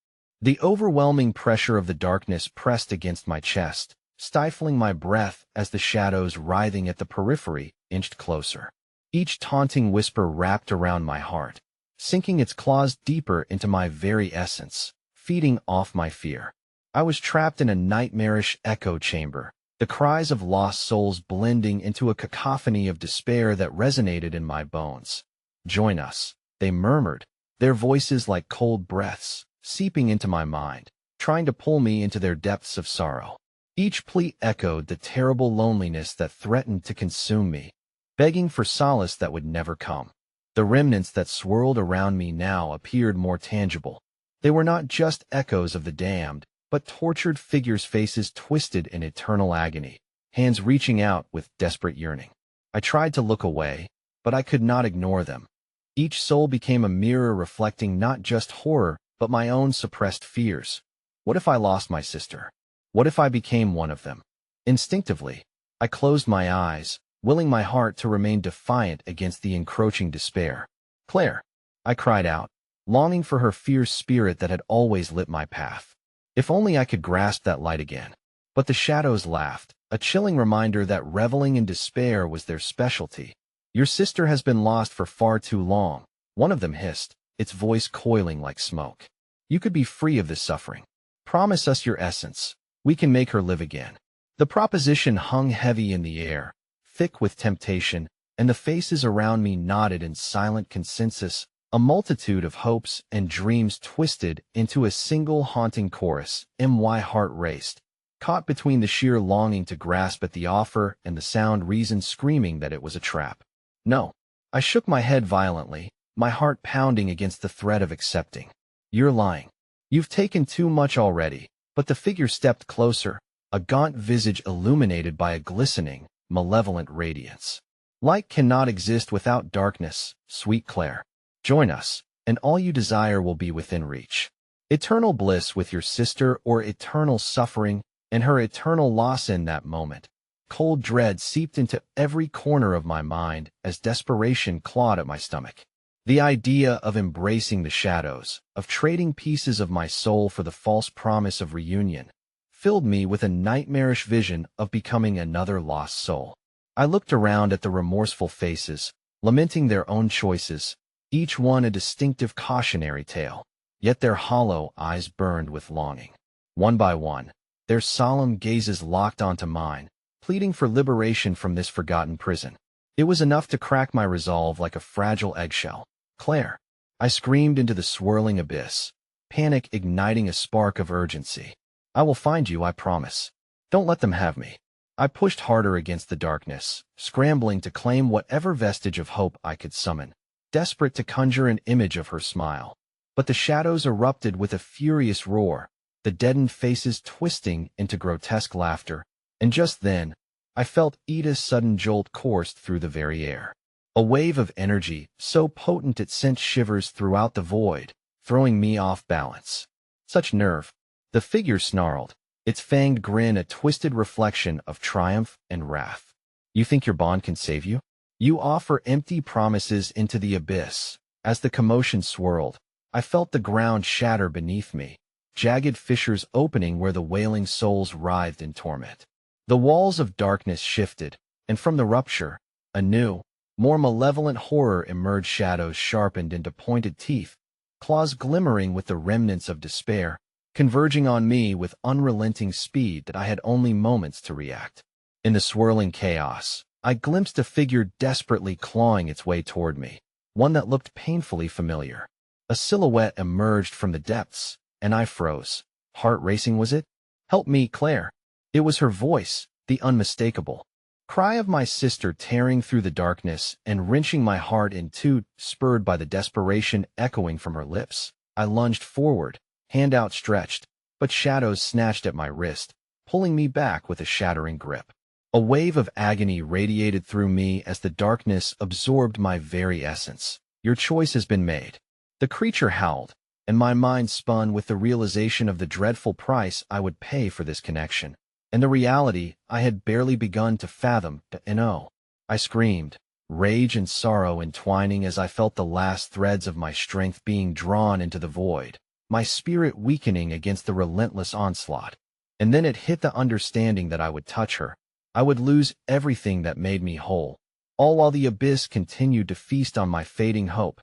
The overwhelming pressure of the darkness pressed against my chest, stifling my breath as the shadows writhing at the periphery inched closer. Each taunting whisper wrapped around my heart, sinking its claws deeper into my very essence, feeding off my fear. I was trapped in a nightmarish echo chamber, the cries of lost souls blending into a cacophony of despair that resonated in my bones. Join us, they murmured, their voices like cold breaths, seeping into my mind, trying to pull me into their depths of sorrow. Each plea echoed the terrible loneliness that threatened to consume me, begging for solace that would never come. The remnants that swirled around me now appeared more tangible. They were not just echoes of the damned, but tortured figures, faces twisted in eternal agony, hands reaching out with desperate yearning. I tried to look away, but I could not ignore them. Each soul became a mirror reflecting not just horror, but my own suppressed fears. What if I lost my sister? What if I became one of them? Instinctively, I closed my eyes, willing my heart to remain defiant against the encroaching despair. Claire, I cried out, longing for her fierce spirit that had always lit my path. If only I could grasp that light again. But the shadows laughed, a chilling reminder that reveling in despair was their specialty. Your sister has been lost for far too long, one of them hissed, its voice coiling like smoke. You could be free of this suffering. Promise us your essence. We can make her live again." The proposition hung heavy in the air, thick with temptation, and the faces around me nodded in silent consensus. A multitude of hopes and dreams twisted into a single haunting chorus. My heart raced, caught between the sheer longing to grasp at the offer and the sound reason screaming that it was a trap. "No." I shook my head violently, my heart pounding against the threat of accepting. "You're lying. You've taken too much already." But the figure stepped closer, a gaunt visage illuminated by a glistening, malevolent radiance. "Light cannot exist without darkness, sweet Claire. Join us, and all you desire will be within reach. Eternal bliss with your sister or eternal suffering and her eternal loss." In that moment, cold dread seeped into every corner of my mind as desperation clawed at my stomach. The idea of embracing the shadows, of trading pieces of my soul for the false promise of reunion, filled me with a nightmarish vision of becoming another lost soul. I looked around at the remorseful faces, lamenting their own choices, each one a distinctive cautionary tale. Yet their hollow eyes burned with longing. One by one, their solemn gazes locked onto mine, pleading for liberation from this forgotten prison. It was enough to crack my resolve like a fragile eggshell. "Claire!" I screamed into the swirling abyss, panic igniting a spark of urgency. "I will find you, I promise. Don't let them have me." I pushed harder against the darkness, scrambling to claim whatever vestige of hope I could summon, desperate to conjure an image of her smile. But the shadows erupted with a furious roar, the deadened faces twisting into grotesque laughter, and just then, I felt Ida's sudden jolt coursed through the very air. A wave of energy, so potent it sent shivers throughout the void, throwing me off balance. Such nerve! The figure snarled, its fanged grin a twisted reflection of triumph and wrath. "You think your bond can save you? You offer empty promises into the abyss." As the commotion swirled, I felt the ground shatter beneath me, jagged fissures opening where the wailing souls writhed in torment. The walls of darkness shifted, and from the rupture, a new, more malevolent horror emerged. Shadows sharpened into pointed teeth, claws glimmering with the remnants of despair, converging on me with unrelenting speed that I had only moments to react. In the swirling chaos, I glimpsed a figure desperately clawing its way toward me, one that looked painfully familiar. A silhouette emerged from the depths, and I froze. Heart racing. Was it? "Help me, Claire." It was her voice, the unmistakable cry of my sister tearing through the darkness and wrenching my heart in two, spurred by the desperation echoing from her lips. I lunged forward, hand outstretched, but shadows snatched at my wrist, pulling me back with a shattering grip. A wave of agony radiated through me as the darkness absorbed my very essence. "Your choice has been made." The creature howled, and my mind spun with the realization of the dreadful price I would pay for this connection, and the reality I had barely begun to fathom. "No!" I screamed, rage and sorrow entwining as I felt the last threads of my strength being drawn into the void, my spirit weakening against the relentless onslaught. And then it hit the understanding that I would touch her. I would lose everything that made me whole, all while the abyss continued to feast on my fading hope.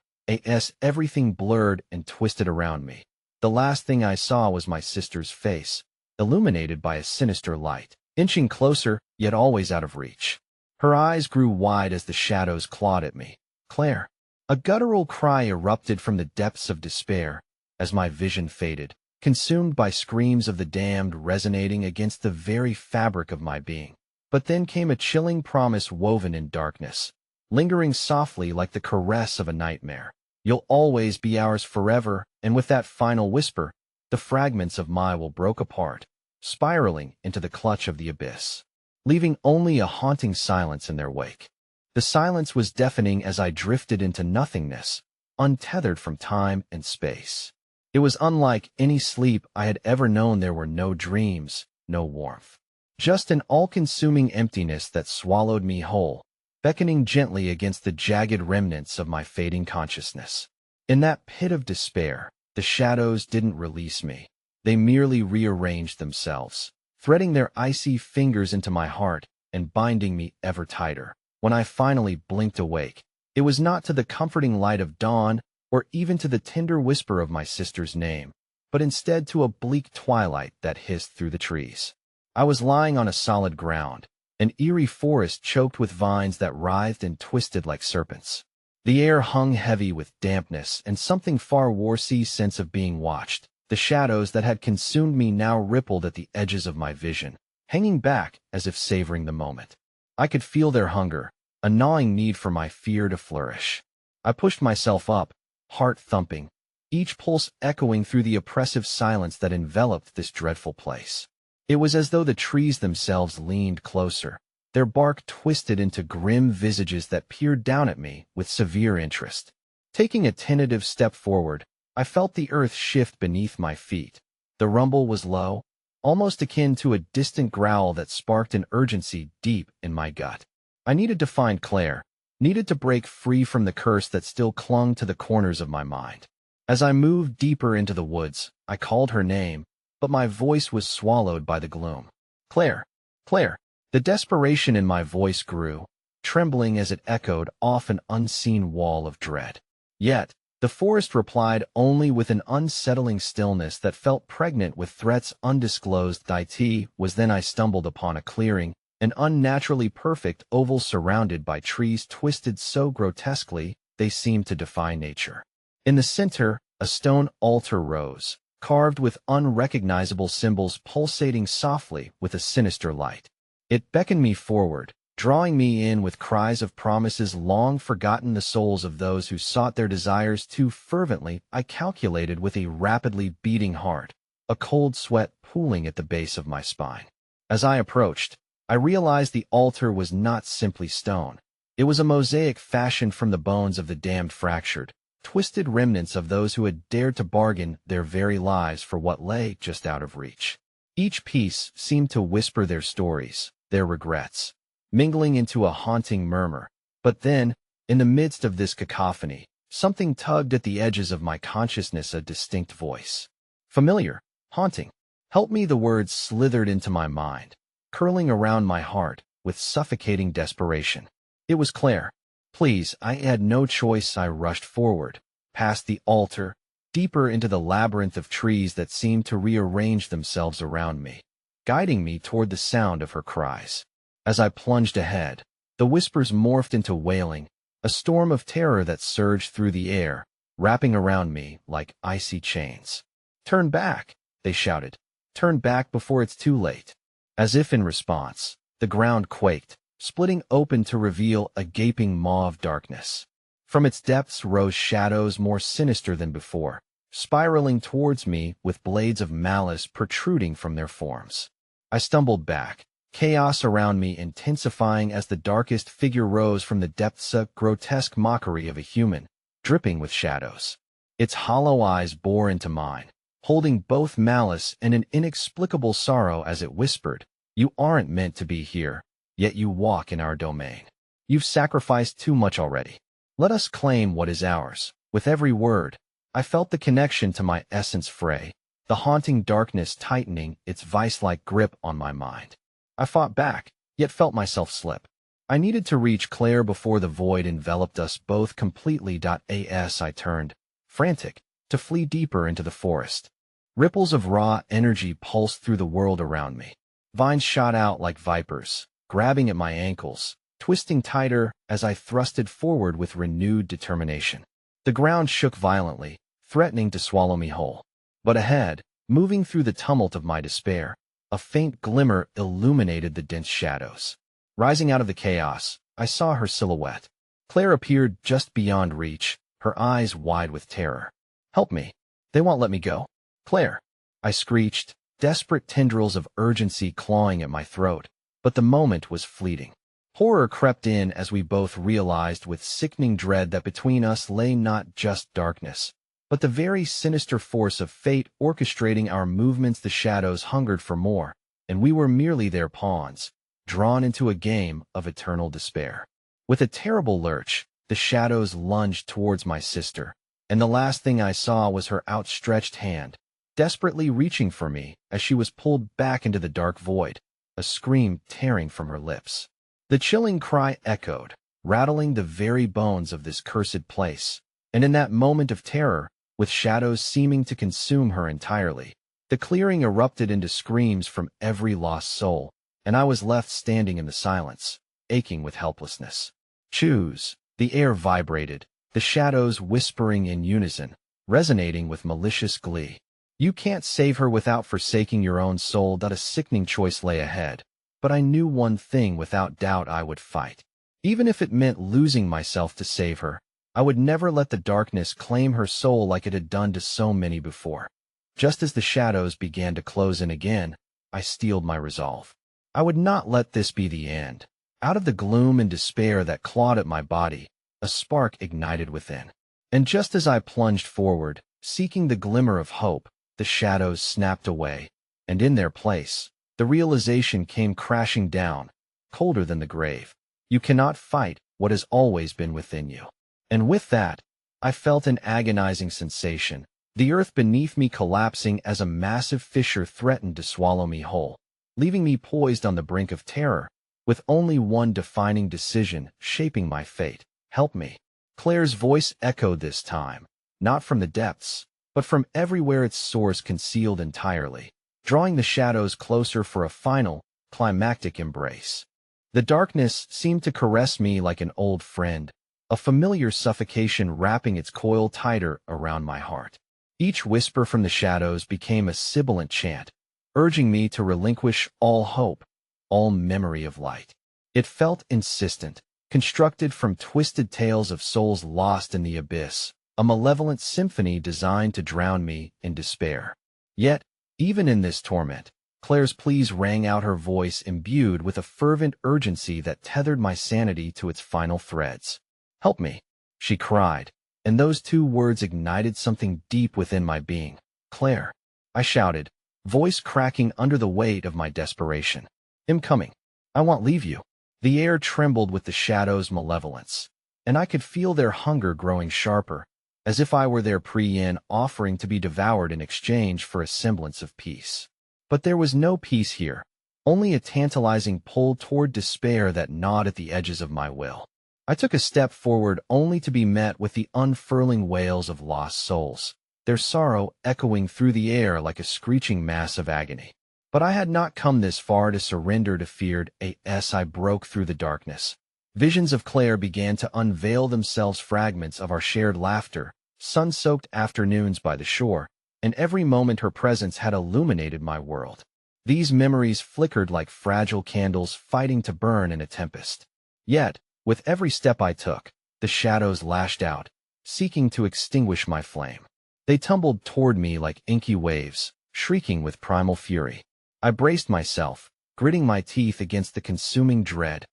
Everything blurred and twisted around me. The last thing I saw was my sister's face, illuminated by a sinister light, inching closer, yet always out of reach. Her eyes grew wide as the shadows clawed at me. "Claire!" A guttural cry erupted from the depths of despair as my vision faded, consumed by screams of the damned resonating against the very fabric of my being. But then came a chilling promise woven in darkness, lingering softly like the caress of a nightmare. "You'll always be ours forever." And with that final whisper, the fragments of my will broke apart, spiraling into the clutch of the abyss, leaving only a haunting silence in their wake. The silence was deafening as I drifted into nothingness, untethered from time and space. It was unlike any sleep I had ever known. There were no dreams, no warmth, just an all-consuming emptiness that swallowed me whole, beckoning gently against the jagged remnants of my fading consciousness. In that pit of despair, the shadows didn't release me. They merely rearranged themselves, threading their icy fingers into my heart and binding me ever tighter. When I finally blinked awake, it was not to the comforting light of dawn or even to the tender whisper of my sister's name, but instead to a bleak twilight that hissed through the trees. I was lying on a solid ground, an eerie forest choked with vines that writhed and twisted like serpents. The air hung heavy with dampness and something far worse, sense of being watched. The shadows that had consumed me now rippled at the edges of my vision, hanging back as if savoring the moment. I could feel their hunger, a gnawing need for my fear to flourish. I pushed myself up, heart thumping, each pulse echoing through the oppressive silence that enveloped this dreadful place. It was as though the trees themselves leaned closer, their bark twisted into grim visages that peered down at me with severe interest. Taking a tentative step forward, I felt the earth shift beneath my feet. The rumble was low, almost akin to a distant growl that sparked an urgency deep in my gut. I needed to find Claire, needed to break free from the curse that still clung to the corners of my mind. As I moved deeper into the woods, I called her name, but my voice was swallowed by the gloom. Claire, Claire. The desperation in my voice grew, trembling as it echoed off an unseen wall of dread. Yet, the forest replied only with an unsettling stillness that felt pregnant with threats undisclosed. It was then I stumbled upon a clearing, an unnaturally perfect oval surrounded by trees twisted so grotesquely they seemed to defy nature. In the center, a stone altar rose, carved with unrecognizable symbols pulsating softly with a sinister light. It beckoned me forward, drawing me in with cries of promises long forgotten, the souls of those who sought their desires too fervently. I calculated with a rapidly beating heart, a cold sweat pooling at the base of my spine. As I approached, I realized the altar was not simply stone. It was a mosaic fashioned from the bones of the damned, fractured, twisted remnants of those who had dared to bargain their very lives for what lay just out of reach. Each piece seemed to whisper their stories, their regrets, mingling into a haunting murmur. But then, in the midst of this cacophony, something tugged at the edges of my consciousness, a distinct voice. Familiar, haunting. Help me, the words slithered into my mind, curling around my heart with suffocating desperation. It was Claire. Please, I had no choice. I rushed forward, past the altar, deeper into the labyrinth of trees that seemed to rearrange themselves around me, guiding me toward the sound of her cries. As I plunged ahead, the whispers morphed into wailing, a storm of terror that surged through the air, wrapping around me like icy chains. Turn back, they shouted. Turn back before it's too late. As if in response, the ground quaked, splitting open to reveal a gaping maw of darkness. From its depths rose shadows more sinister than before, spiraling towards me with blades of malice protruding from their forms. I stumbled back, chaos around me intensifying as the darkest figure rose from the depths, a grotesque mockery of a human, dripping with shadows. Its hollow eyes bore into mine, holding both malice and an inexplicable sorrow as it whispered, "You aren't meant to be here, yet you walk in our domain. You've sacrificed too much already. Let us claim what is ours." With every word, I felt the connection to my essence fray, the haunting darkness tightening its vice-like grip on my mind. I fought back, yet felt myself slip. I needed to reach Claire before the void enveloped us both completely. As I turned, frantic, to flee deeper into the forest. Ripples of raw energy pulsed through the world around me. Vines shot out like vipers, grabbing at my ankles, twisting tighter as I thrusted forward with renewed determination. The ground shook violently, threatening to swallow me whole. But ahead, moving through the tumult of my despair, a faint glimmer illuminated the dense shadows. Rising out of the chaos, I saw her silhouette. Claire appeared just beyond reach, her eyes wide with terror. "Help me. They won't let me go." "Claire," I screeched, desperate tendrils of urgency clawing at my throat. But the moment was fleeting. Horror crept in as we both realized with sickening dread that between us lay not just darkness, but the very sinister force of fate orchestrating our movements. The shadows hungered for more, and we were merely their pawns, drawn into a game of eternal despair. With a terrible lurch, the shadows lunged towards my sister, and the last thing I saw was her outstretched hand, desperately reaching for me as she was pulled back into the dark void, a scream tearing from her lips. The chilling cry echoed, rattling the very bones of this cursed place, and in that moment of terror, with shadows seeming to consume her entirely. The clearing erupted into screams from every lost soul, and I was left standing in the silence, aching with helplessness. Choose. The air vibrated, the shadows whispering in unison, resonating with malicious glee. You can't save her without forsaking your own soul. That a sickening choice lay ahead. But I knew one thing without doubt: I would fight. Even if it meant losing myself to save her, I would never let the darkness claim her soul like it had done to so many before. Just as the shadows began to close in again, I steeled my resolve. I would not let this be the end. Out of the gloom and despair that clawed at my body, a spark ignited within. And just as I plunged forward, seeking the glimmer of hope, the shadows snapped away, and in their place, the realization came crashing down, colder than the grave. You cannot fight what has always been within you. And with that, I felt an agonizing sensation, the earth beneath me collapsing as a massive fissure threatened to swallow me whole, leaving me poised on the brink of terror, with only one defining decision shaping my fate. Help me. Claire's voice echoed this time, not from the depths, but from everywhere, its source concealed entirely, drawing the shadows closer for a final, climactic embrace. The darkness seemed to caress me like an old friend, a familiar suffocation wrapping its coil tighter around my heart. Each whisper from the shadows became a sibilant chant, urging me to relinquish all hope, all memory of light. It felt insistent, constructed from twisted tales of souls lost in the abyss, a malevolent symphony designed to drown me in despair. Yet, even in this torment, Claire's pleas rang out, her voice imbued with a fervent urgency that tethered my sanity to its final threads. "Help me," she cried, and those two words ignited something deep within my being. "Claire," I shouted, voice cracking under the weight of my desperation. "I'm coming. I won't leave you." The air trembled with the shadows' malevolence, and I could feel their hunger growing sharper, as if I were their prey offering to be devoured in exchange for a semblance of peace. But there was no peace here, only a tantalizing pull toward despair that gnawed at the edges of my will. I took a step forward only to be met with the unfurling wails of lost souls, their sorrow echoing through the air like a screeching mass of agony. But I had not come this far to surrender to fear. As I broke through the darkness, visions of Claire began to unveil themselves, fragments of our shared laughter, sun-soaked afternoons by the shore, and every moment her presence had illuminated my world. These memories flickered like fragile candles fighting to burn in a tempest. Yet, with every step I took, the shadows lashed out, seeking to extinguish my flame. They tumbled toward me like inky waves, shrieking with primal fury. I braced myself, gritting my teeth against the consuming dread.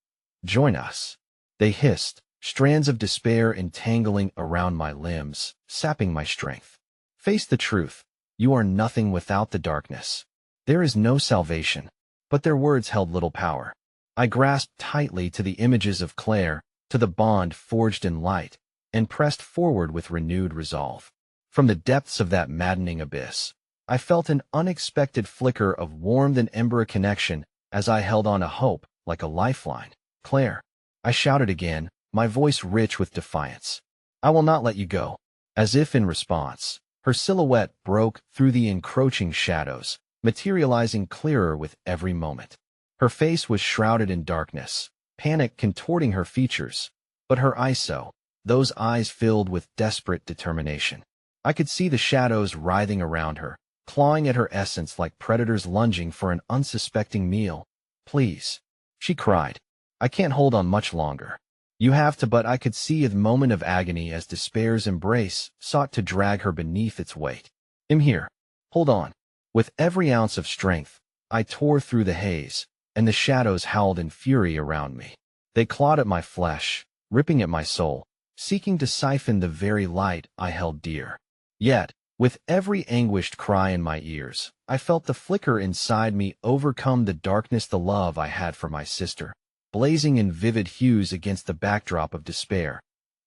"Join us," they hissed, strands of despair entangling around my limbs, sapping my strength. "Face the truth. You are nothing without the darkness. There is no salvation." But their words held little power. I grasped tightly to the images of Claire, to the bond forged in light, and pressed forward with renewed resolve. From the depths of that maddening abyss, I felt an unexpected flicker of warmth and ember connection as I held on to hope like a lifeline. "Claire," I shouted again, my voice rich with defiance. "I will not let you go." As if in response, her silhouette broke through the encroaching shadows, materializing clearer with every moment. Her face was shrouded in darkness, panic contorting her features, but her eyes those eyes filled with desperate determination. I could see the shadows writhing around her, clawing at her essence like predators lunging for an unsuspecting meal. "Please," she cried. "I can't hold on much longer. You have to." But I could see a moment of agony as despair's embrace sought to drag her beneath its weight. "I'm here. Hold on." With every ounce of strength, I tore through the haze, and the shadows howled in fury around me. They clawed at my flesh, ripping at my soul, seeking to siphon the very light I held dear. Yet, with every anguished cry in my ears, I felt the flicker inside me overcome the darkness, the love I had for my sister, blazing in vivid hues against the backdrop of despair.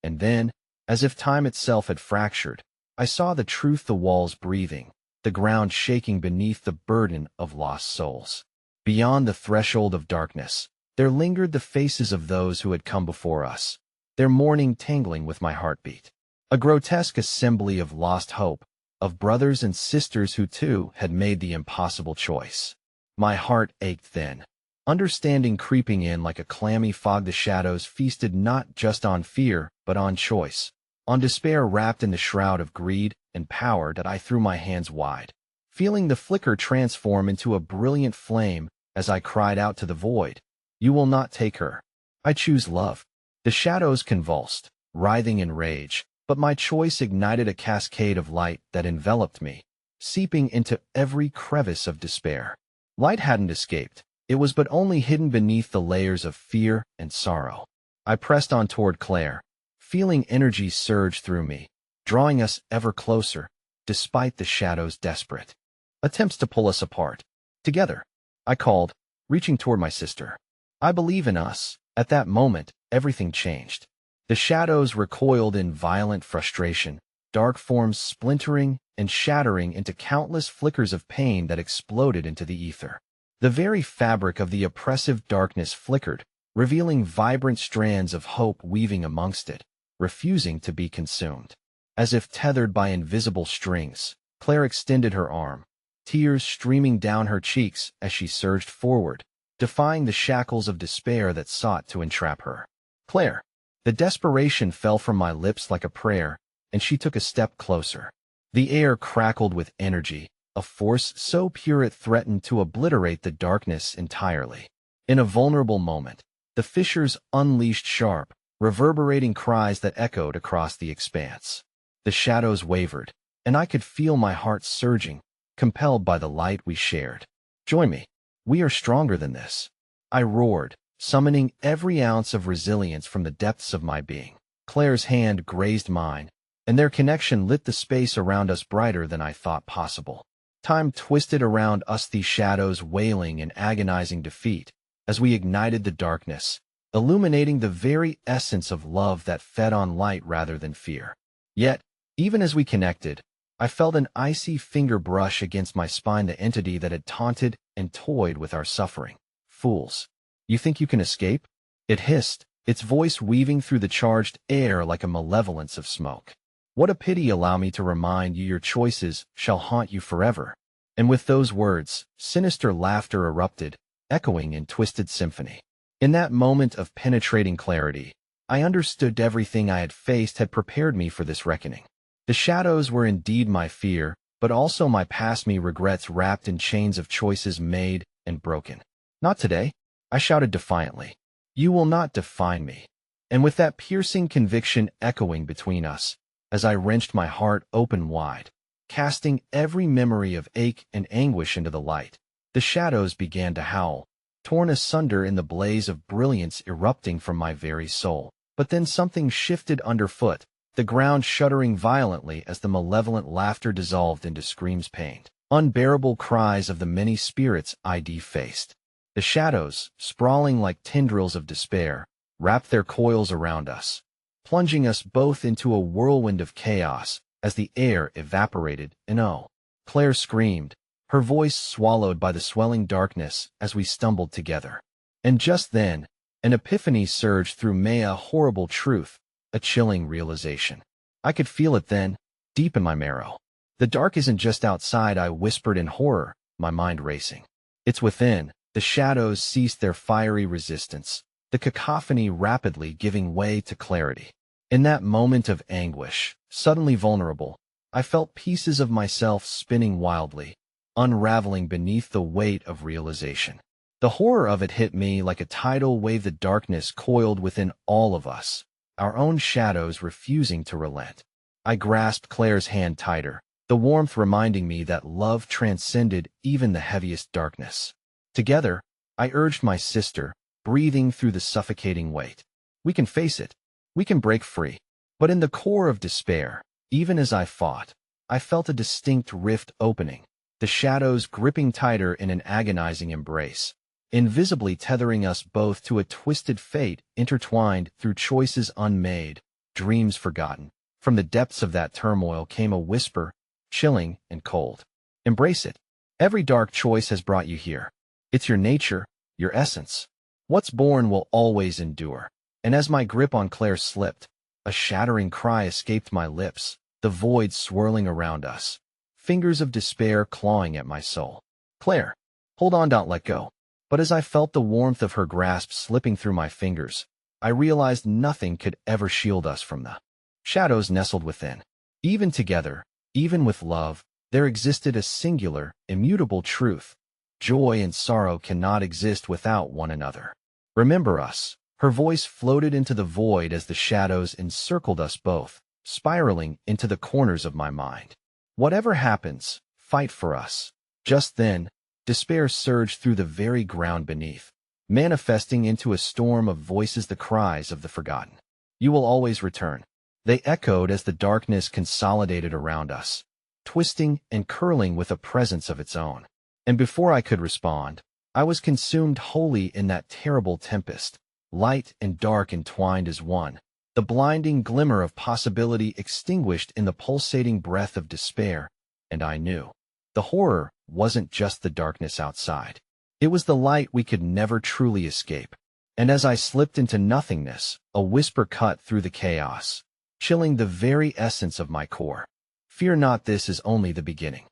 And then, as if time itself had fractured, I saw the truth, the walls breathing, the ground shaking beneath the burden of lost souls. Beyond the threshold of darkness, there lingered the faces of those who had come before us, their mourning tangling with my heartbeat. A grotesque assembly of lost hope, of brothers and sisters who too had made the impossible choice. My heart ached then. Understanding creeping in like a clammy fog, the shadows feasted not just on fear, but on choice, on despair wrapped in the shroud of greed and power. That I threw my hands wide, feeling the flicker transform into a brilliant flame as I cried out to the void, "You will not take her. I choose love." The shadows convulsed, writhing in rage, but my choice ignited a cascade of light that enveloped me, seeping into every crevice of despair. Light hadn't escaped. It was but only hidden beneath the layers of fear and sorrow. I pressed on toward Claire, feeling energy surge through me, drawing us ever closer, despite the shadows' desperate attempts to pull us apart. "Together," I called, reaching toward my sister. "I believe in us." At that moment, everything changed. The shadows recoiled in violent frustration, dark forms splintering and shattering into countless flickers of pain that exploded into the ether. The very fabric of the oppressive darkness flickered, revealing vibrant strands of hope weaving amongst it, refusing to be consumed. As if tethered by invisible strings, Claire extended her arm, tears streaming down her cheeks as she surged forward, defying the shackles of despair that sought to entrap her. "Claire!" The desperation fell from my lips like a prayer, and she took a step closer. The air crackled with energy, a force so pure it threatened to obliterate the darkness entirely. In a vulnerable moment, the fissures unleashed sharp, reverberating cries that echoed across the expanse. The shadows wavered, and I could feel my heart surging, compelled by the light we shared. "Join me. We are stronger than this," I roared, summoning every ounce of resilience from the depths of my being. Claire's hand grazed mine, and their connection lit the space around us brighter than I thought possible. Time twisted around us, these shadows wailing in agonizing defeat, as we ignited the darkness, illuminating the very essence of love that fed on light rather than fear. Yet, even as we connected, I felt an icy finger brush against my spine, the entity that had taunted and toyed with our suffering. "Fools! You think you can escape?" It hissed, its voice weaving through the charged air like a malevolence of smoke. "What a pity! Allow me to remind you your choices shall haunt you forever." And with those words, sinister laughter erupted, echoing in twisted symphony. In that moment of penetrating clarity, I understood everything I had faced had prepared me for this reckoning. The shadows were indeed my fear, but also my past me regrets wrapped in chains of choices made and broken. "Not today," I shouted defiantly. "You will not define me." And with that piercing conviction echoing between us, as I wrenched my heart open wide, casting every memory of ache and anguish into the light, the shadows began to howl, torn asunder in the blaze of brilliance erupting from my very soul. But then something shifted underfoot, the ground shuddering violently as the malevolent laughter dissolved into screams, pained, unbearable cries of the many spirits I defaced. The shadows, sprawling like tendrils of despair, wrapped their coils around us, plunging us both into a whirlwind of chaos as the air evaporated and Claire screamed, her voice swallowed by the swelling darkness as we stumbled together. And just then, an epiphany surged through me, a horrible truth, a chilling realization. I could feel it then, deep in my marrow. "The dark isn't just outside," I whispered in horror, my mind racing. "It's within." The shadows ceased their fiery resistance, the cacophony rapidly giving way to clarity. In that moment of anguish, suddenly vulnerable, I felt pieces of myself spinning wildly, unraveling beneath the weight of realization. The horror of it hit me like a tidal wave. The darkness coiled within all of us, our own shadows refusing to relent. I grasped Claire's hand tighter, the warmth reminding me that love transcended even the heaviest darkness. Together, I urged my sister, breathing through the suffocating weight. "We can face it. We can break free." But in the core of despair, even as I fought, I felt a distinct rift opening, the shadows gripping tighter in an agonizing embrace, invisibly tethering us both to a twisted fate intertwined through choices unmade, dreams forgotten. From the depths of that turmoil came a whisper, chilling and cold. "Embrace it. Every dark choice has brought you here. It's your nature, your essence. What's born will always endure." And as my grip on Claire slipped, A shattering cry escaped my lips, the void swirling around us. Fingers of despair clawing at my soul. Claire, hold on, don't let go. But as I felt the warmth of her grasp slipping through my fingers, I realized nothing could ever shield us from the shadows nestled within. Even together, even with love, there existed a singular, immutable truth. Joy and sorrow cannot exist without one another. Remember us. Her voice floated into the void as the shadows encircled us both, spiraling into the corners of my mind. Whatever happens, fight for us. Just then, despair surged through the very ground beneath, manifesting into a storm of voices, the cries of the forgotten. You will always return. They echoed as the darkness consolidated around us, twisting and curling with a presence of its own. And before I could respond, I was consumed wholly in that terrible tempest. Light and dark entwined as one, the blinding glimmer of possibility extinguished in the pulsating breath of despair, and I knew. The horror wasn't just the darkness outside. It was the light we could never truly escape. And as I slipped into nothingness, a whisper cut through the chaos, chilling the very essence of my core. Fear not, this is only the beginning.